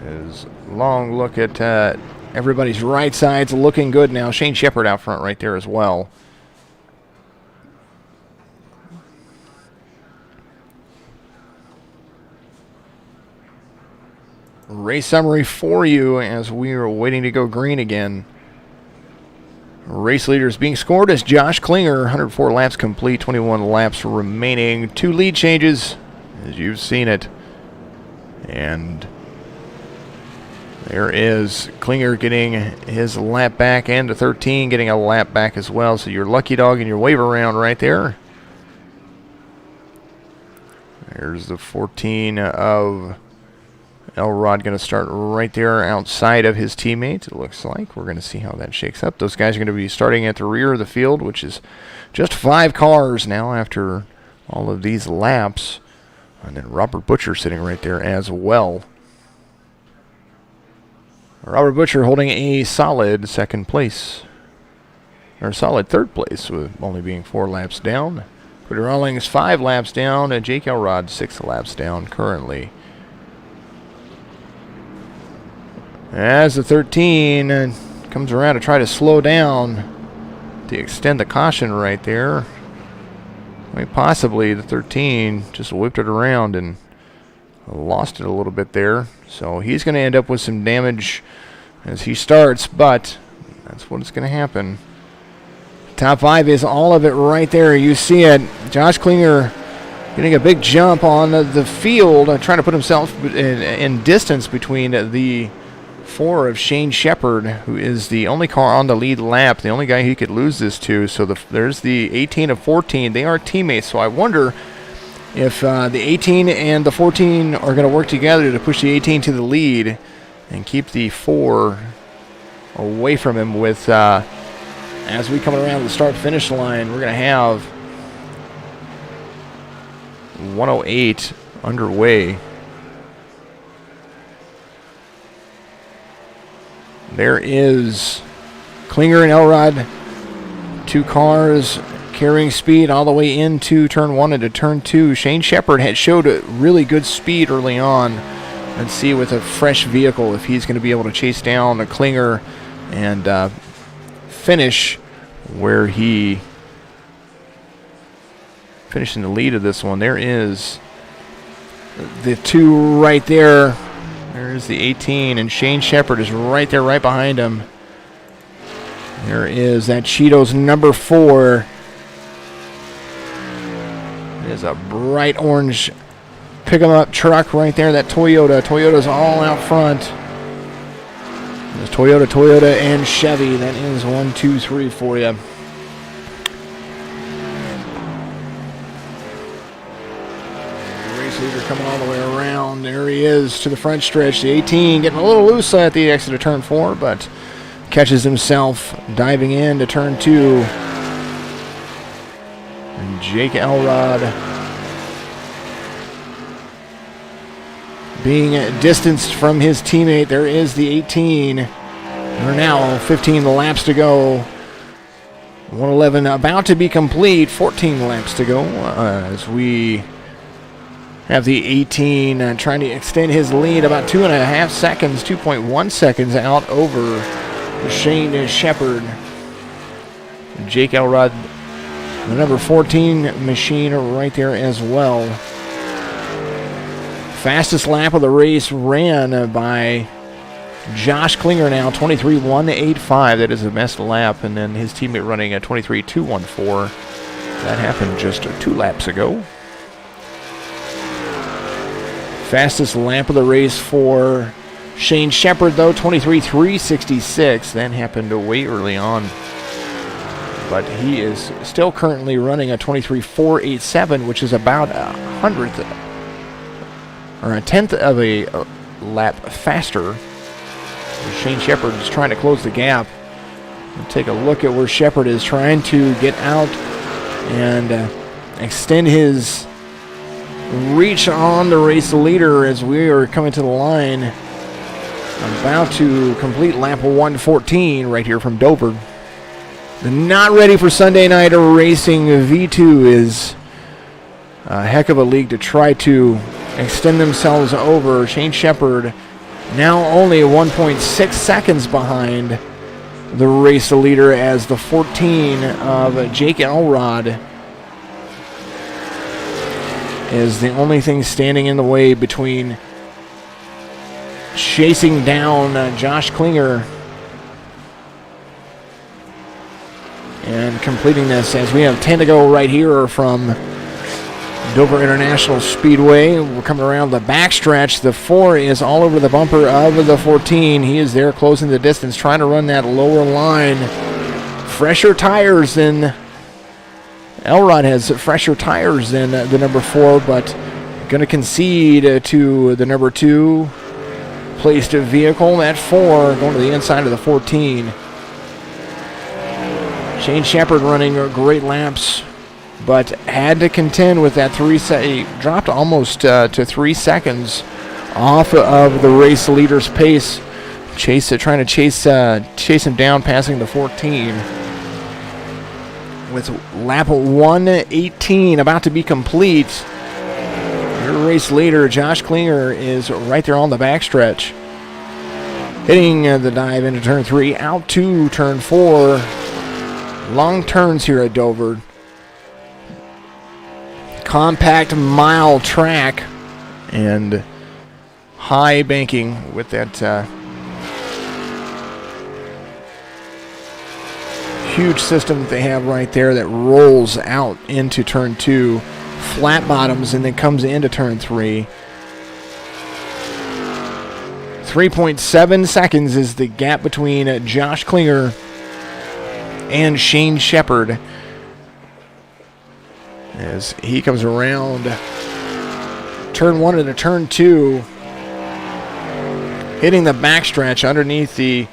As long look at everybody's right sides looking good now. Shane Shepard out front right there as well. Race summary for you as we are waiting to go green again. Race leaders being scored as Josh Klinger, 104 laps complete, 21 laps remaining. 2 lead changes, as you've seen it. And there is Klinger getting his lap back, and the 13 getting a lap back as well. So your lucky dog in your wave around right there. There's the 14 of Elrod going to start right there outside of his teammate, it looks like. We're going to see how that shakes up. Those guys are going to be starting at the rear of the field, which is just 5 cars now after all of these laps. And then Robert Butcher sitting right there as well. Robert Butcher holding a solid second place, or solid third place, with only being 4 laps down. Cody Rawlings 5 laps down, and Jake Elrod 6 laps down currently. As the 13 comes around to try to slow down to extend the caution right there. I mean, possibly the 13 just whipped it around and lost it a little bit there. So he's going to end up with some damage as he starts, but that's what's going to happen. Top 5 is all of it right there. You see it. Josh Klinger getting a big jump on the field, trying to put himself in distance between the 4 of Shane Shepard, who is the only car on the lead lap, the only guy he could lose this to. So there's the 18 of 14. They are teammates, so I wonder if the 18 and the 14 are going to work together to push the 18 to the lead and keep the 4 away from him. With as we come around the start-finish line, we're going to have 108 underway. There is Klinger and Elrod, 2 cars carrying speed all the way into turn 1 and to turn 2. Shane Shepard had showed a really good speed early on. Let's see with a fresh vehicle if he's going to be able to chase down a Klinger and finish where he finished in the lead of this one. There is the 2 right there. There's the 18, and Shane Shepard is right there, right behind him. There is that Cheetos number 4. There's a bright orange pick-em-up truck right there, that Toyota. Toyota's all out front. There's Toyota, and Chevy. That is 1, 2, 3 for you. Leader coming all the way around. There he is to the front stretch. The 18 getting a little loose at the exit of turn 4, but catches himself diving in to turn 2. And Jake Elrod being distanced from his teammate. There is the 18. There are now 15 laps to go. 111 about to be complete. 14 laps to go as we have the 18 trying to extend his lead about 2.5 seconds, 2.1 seconds out over Shane Shepard. Jake Elrod, the number 14 machine right there as well. Fastest lap of the race ran by Josh Klinger now, 23.185. That is the best lap. And then his teammate running at 23.214. That happened just 2 laps ago. Fastest lap of the race for Shane Shepard, though, 23.366. That happened way early on. But he is still currently running a 23.487, which is about a tenth of a lap faster. Shane Shepard is trying to close the gap. We'll take a look at where Shepard is trying to get out and extend his reach on the race leader as we are coming to the line. About to complete lap 114 right here from Dover. The Not Ready for Sunday Night Racing V2 is a heck of a league to try to extend themselves over. Shane Shepard now only 1.6 seconds behind the race leader as the 14 of Jake Elrod is the only thing standing in the way between chasing down Josh Klinger and completing this, as we have 10 to go right here from Dover International Speedway. We're coming around the backstretch. The 4 is all over the bumper of the 14. He is there closing the distance, trying to run that lower line. Fresher tires than Elrod has fresher tires than the number 4, but going to concede to the number 2 placed vehicle. That 4 going to the inside of the 14. Shane Shepard running great laps, but had to contend with that he dropped almost to 3 seconds off of the race leader's pace. Trying to chase him down, passing the 14. With lap 118 about to be complete, your race leader, Josh Klinger, is right there on the backstretch. Hitting the dive into turn 3, out to turn 4. Long turns here at Dover. Compact mile track and high banking with that huge system that they have right there that rolls out into turn 2, flat bottoms, and then comes into turn 3. 3.7 seconds is the gap between Josh Klinger and Shane Shepard as he comes around turn 1 into turn 2, hitting the backstretch underneath the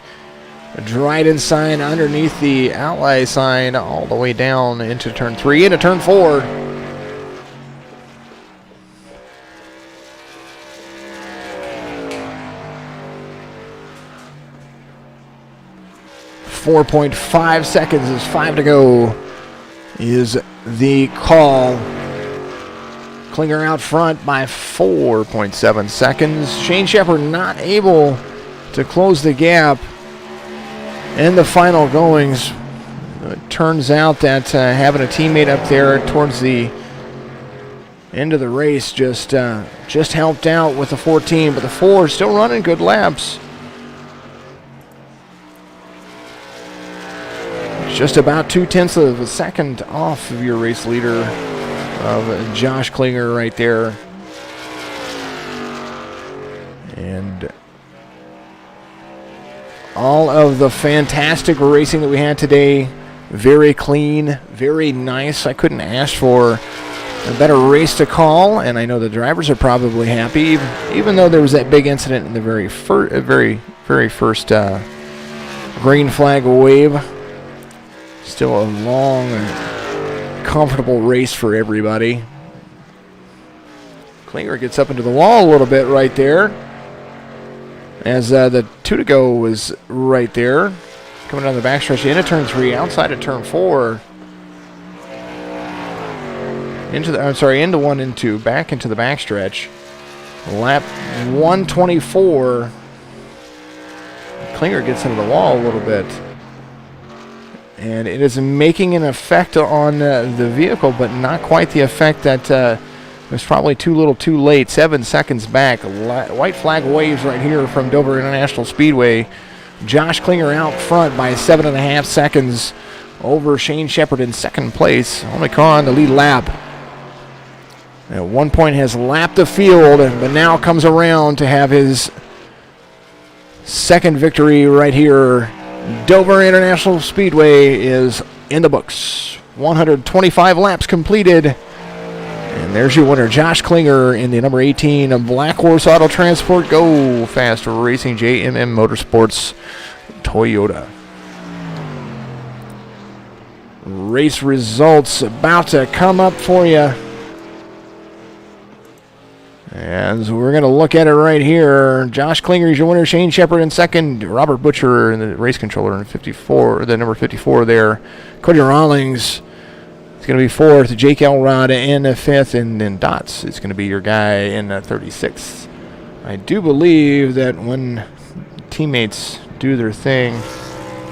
Dryden sign, underneath the Ally sign, all the way down into turn 3, into turn 4. .5 seconds is 5 to go is the call. Klinger out front by 4.7 seconds. Shane Shepard not able to close the gap in the final goings. It turns out that having a teammate up there towards the end of the race just helped out with the 14, but the 4 still running good laps. Just about 0.2 of a second off of your race leader of Josh Klinger right there. And all of the fantastic racing that we had today, very clean, very nice. I couldn't ask for a better race to call, and I know the drivers are probably happy, even though there was that big incident in the very first green flag wave. Still a long, comfortable race for everybody. Klinger gets up into the wall a little bit right there, as the 2 to go was right there. Coming down the backstretch into turn 3, outside of turn 4. Into 1 and 2, back into the backstretch. Lap 124. Klinger gets into the wall a little bit. And it is making an effect on the vehicle, but not quite the effect that was probably too little too late. 7 seconds back. White flag waves right here from Dover International Speedway. Josh Klinger out front by 7.5 seconds over Shane Shepard in second place. Only car on the lead lap. At one point has lapped the field, but now comes around to have his second victory right here. Dover International Speedway is in the books. 125 laps completed. And there's your winner, Josh Klinger, in the number 18 of Black Horse Auto Transport Go Fast Racing JMM Motorsports Toyota. Race results about to come up for you. And so we're going to look at it right here. Josh Klinger is your winner. Shane Shepard in second. Robert Butcher in the race controller in 54, the number 54 there. Cody Rawlings is going to be fourth. Jake Elrod in fifth. And then Dots is going to be your guy in 36th. I do believe that when teammates do their thing,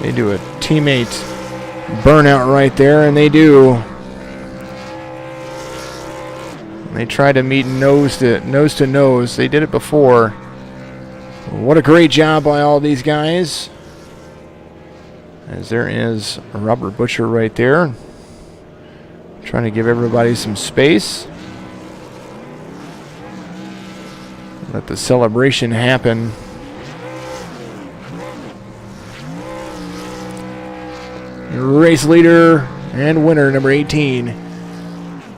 they do a teammate burnout right there, and they do. They try to meet nose to nose. They did it before. What a great job by all these guys. As there is Robert Butcher right there. Trying to give everybody some space. Let the celebration happen. Race leader and winner, number 18.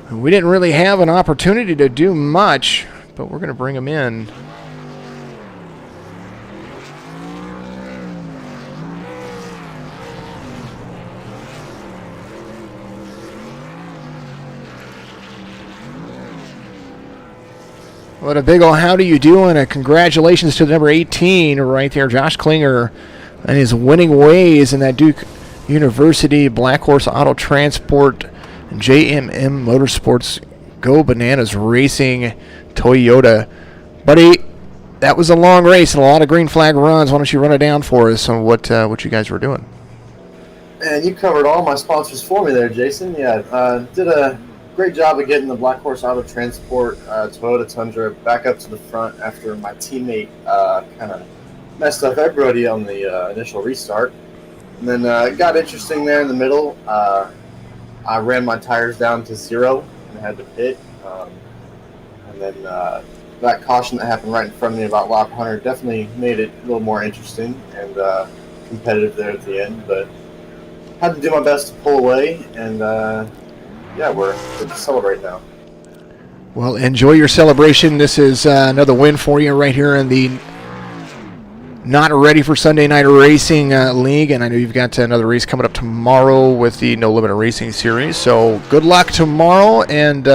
We didn't really have an opportunity to do much, but we're going to bring him in. What a big ol' how do you do, and a congratulations to the number 18 right there, Josh Klinger, and his winning ways in that Duke University Black Horse Auto Transport JMM Motorsports Go Bananas Racing Toyota. Buddy, that was a long race and a lot of green flag runs. Why don't you run it down for us on what you guys were doing? And you covered all my sponsors for me there, Jason. Yeah, did a great job of getting the Black Horse Auto Transport Toyota Tundra back up to the front after my teammate kind of messed up everybody on the initial restart. And then it got interesting there in the middle. I ran my tires down to 0 and had to pit. And then that caution that happened right in front of me about lap 100 definitely made it a little more interesting and competitive there at the end. But had to do my best to pull away, and yeah, we're good to celebrate now. Well, enjoy your celebration. This is another win for you right here in the Not Ready for Sunday Night Racing League, and I know you've got another race coming up tomorrow with the No Limit Racing Series, so good luck tomorrow, and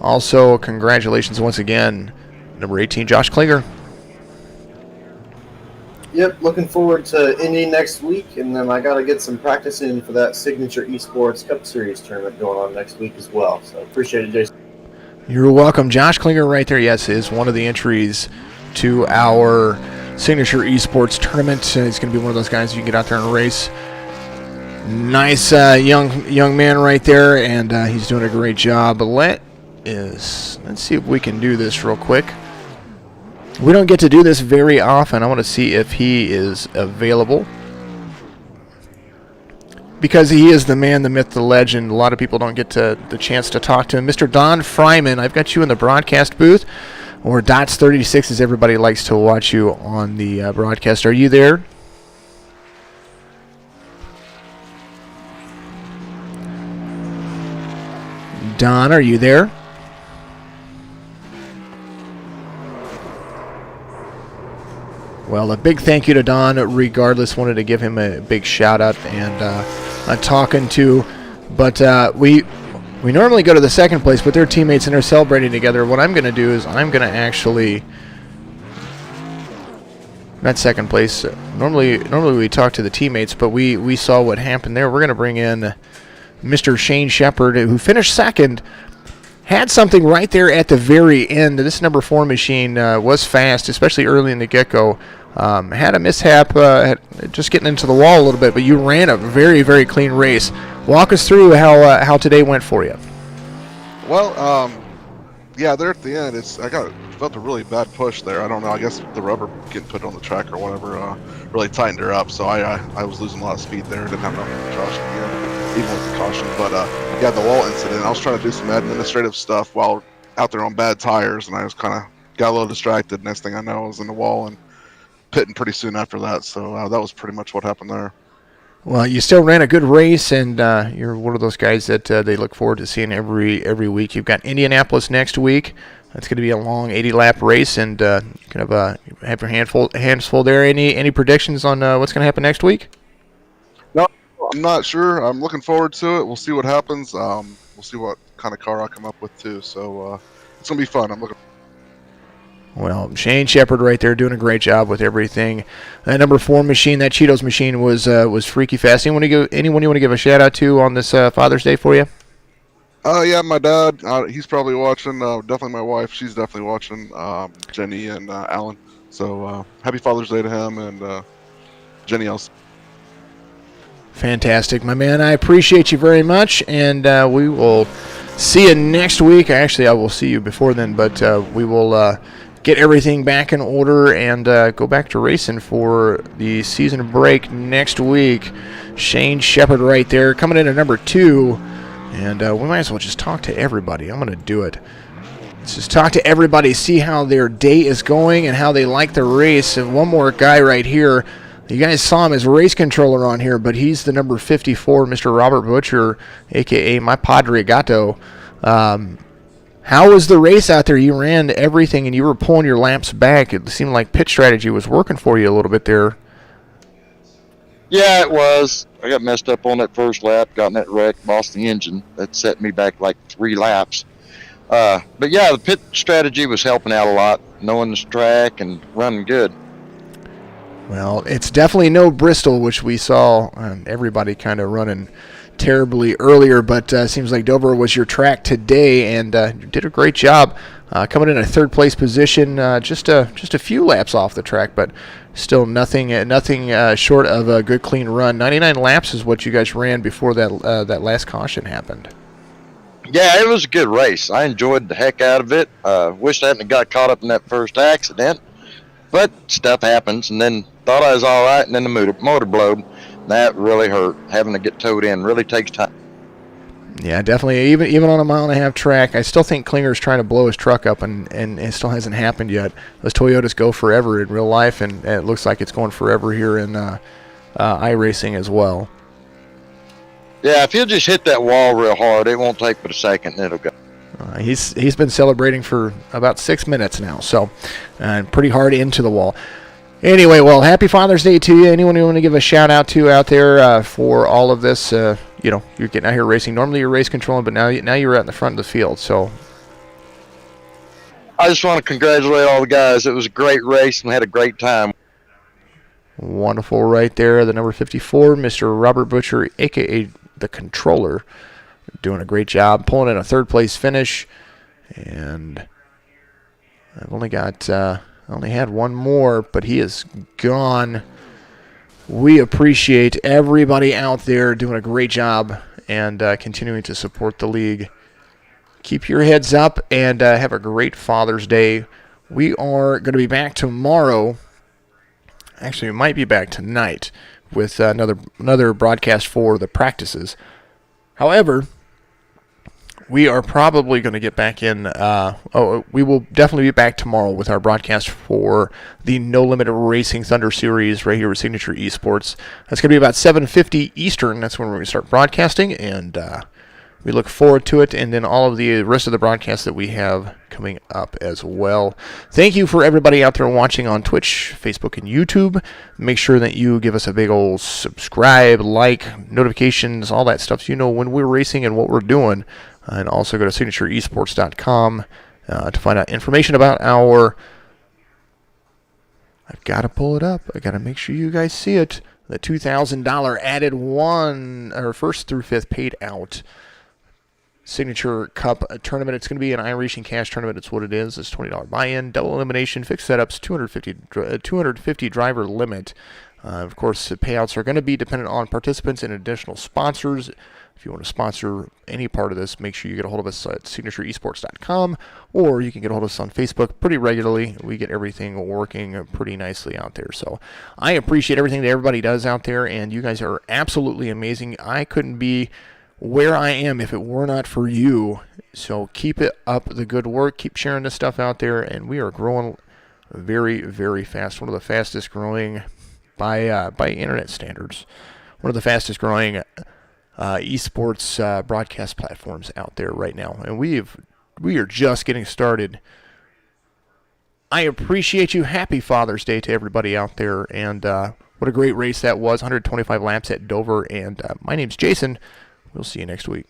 also congratulations once again, number 18, Josh Klinger. Yep, looking forward to Indy next week, and then I got to get some practice in for that signature Esports Cup Series tournament going on next week as well, so appreciate it, Jason. You're welcome. Josh Klinger right there, yes, is one of the entries to our signature Esports tournament. He's going to be one of those guys you can get out there and race. Nice young man right there, and he's doing a great job. Let's see if we can do this real quick. We don't get to do this very often. I want to see if he is available, because he is the man, the myth, the legend. A lot of people don't get the chance to talk to him. Mr. Don Fryman, I've got you in the broadcast booth, or Dots 36 as everybody likes to watch you on the broadcast. Are you there? Don, are you there? Well, a big thank you to Don. Regardless, wanted to give him a big shout out and talking to. But we normally go to the second place, but they're teammates and they're celebrating together. What I'm going to do is I'm going to actually not second place. Normally we talk to the teammates, but we saw what happened there. We're going to bring in Mr. Shane Shepard, who finished second. Had something right there at the very end. This number 4 machine was fast, especially early in the get-go. Had a mishap just getting into the wall a little bit, but you ran a very, very clean race. Walk us through how today went for you. Well, yeah, there at the end, felt a really bad push there. I don't know. I guess the rubber getting put on the track or whatever really tightened her up. So I was losing a lot of speed there. Didn't have enough caution again, even with the caution. But yeah, the wall incident. I was trying to do some administrative stuff while out there on bad tires, and I was kind of got a little distracted. Next thing I know, I was in the wall and pitting pretty soon after that. So that was pretty much what happened there. Well, you still ran a good race, and you're one of those guys that they look forward to seeing every week. You've got Indianapolis next week. That's going to be a long 80-lap race, and you kind of have your hands full there. Any predictions on what's going to happen next week? No, I'm not sure. I'm looking forward to it. We'll see what happens. We'll see what kind of car I come up with too. So it's going to be fun. I'm looking. Well, Shane Shepard right there doing a great job with everything. That number 4 machine, that Cheetos machine, was freaky fast. Anyone you want to give a shout out to on this Father's Day for you? Yeah, my dad. He's probably watching. Definitely my wife. She's definitely watching. Jenny and Alan. So happy Father's Day to him and Jenny else. Fantastic, my man. I appreciate you very much, and we will see you next week. Actually, I will see you before then, but we will get everything back in order and go back to racing for the season break next week. Shane Shepard right there coming in at number 2. And we might as well just talk to everybody. I'm going to do it. Let's just talk to everybody, see how their day is going and how they like the race. And one more guy right here. You guys saw him as race controller on here, but he's the number 54, Mr. Robert Butcher, a.k.a. my Padre Gato. How was the race out there? You ran everything, and you were pulling your laps back. It seemed like pit strategy was working for you a little bit there. Yeah, it was. I got messed up on that first lap, got in that wreck, lost the engine. That set me back like 3 laps. But yeah, the pit strategy was helping out a lot, knowing the track and running good. Well, it's definitely no Bristol, which we saw everybody kind of running terribly earlier, but seems like Dover was your track today, and you did a great job coming in a 3rd place position, just a few laps off the track, but still nothing short of a good clean run. 99 laps is what you guys ran before that last caution happened. Yeah, it was a good race. I enjoyed the heck out of it. Wish I hadn't got caught up in that first accident, but stuff happens. And then thought I was all right, and then the motor blowed. That really hurt. Having to get towed in really takes time. Yeah, definitely. Even on a 1.5-mile track, I still think Klinger's trying to blow his truck up, and it still hasn't happened yet. Those Toyotas go forever in real life, and it looks like it's going forever here in iRacing as well. Yeah, if he'll just hit that wall real hard, it won't take but a second, and it'll go. He's been celebrating for about 6 minutes now, so pretty hard into the wall. Anyway, well, happy Father's Day to you. Anyone you want to give a shout out to out there for all of this? You're getting out here racing. Normally you're race controlling, but now you're out in the front of the field. So I just want to congratulate all the guys. It was a great race and we had a great time. Wonderful right there. The number 54, Mr. Robert Butcher, a.k.a. the controller, doing a great job, pulling in a 3rd place finish. And I've only had one more, but he is gone. We appreciate everybody out there doing a great job and continuing to support the league. Keep your heads up and have a great Father's Day. We are going to be back tomorrow. Actually, we might be back tonight with another broadcast for the practices. However, we are probably going to get back in. We will definitely be back tomorrow with our broadcast for the No Limit Racing Thunder Series right here with Signature Esports. That's going to be about 7:50 Eastern. That's when we're going to start broadcasting, and we look forward to it, and then all of the rest of the broadcasts that we have coming up as well. Thank you for everybody out there watching on Twitch, Facebook, and YouTube. Make sure that you give us a big old subscribe, like, notifications, all that stuff so you know when we're racing and what we're doing. And also go to signatureesports.com to find out information about our I've got to pull it up. I got to make sure you guys see it. The $2,000 added one, or first through fifth paid out. Signature Cup tournament. It's going to be an iRacing cash tournament. It's what it is. It's $20 buy-in, double elimination, fixed setups, 250 driver limit. Of course, the payouts are going to be dependent on participants and additional sponsors. If you want to sponsor any part of this, make sure you get a hold of us at signatureesports.com, or you can get a hold of us on Facebook pretty regularly. We get everything working pretty nicely out there. So I appreciate everything that everybody does out there, and you guys are absolutely amazing. I couldn't be where I am if it were not for you. So keep it up, the good work. Keep sharing this stuff out there, and we are growing very, very fast. One of the fastest growing by internet standards. One of the fastest growing esports broadcast platforms out there right now, and we are just getting started. I appreciate you. Happy Father's Day to everybody out there, and what a great race that was. 125 laps at Dover, and my name's Jason. We'll see you next week.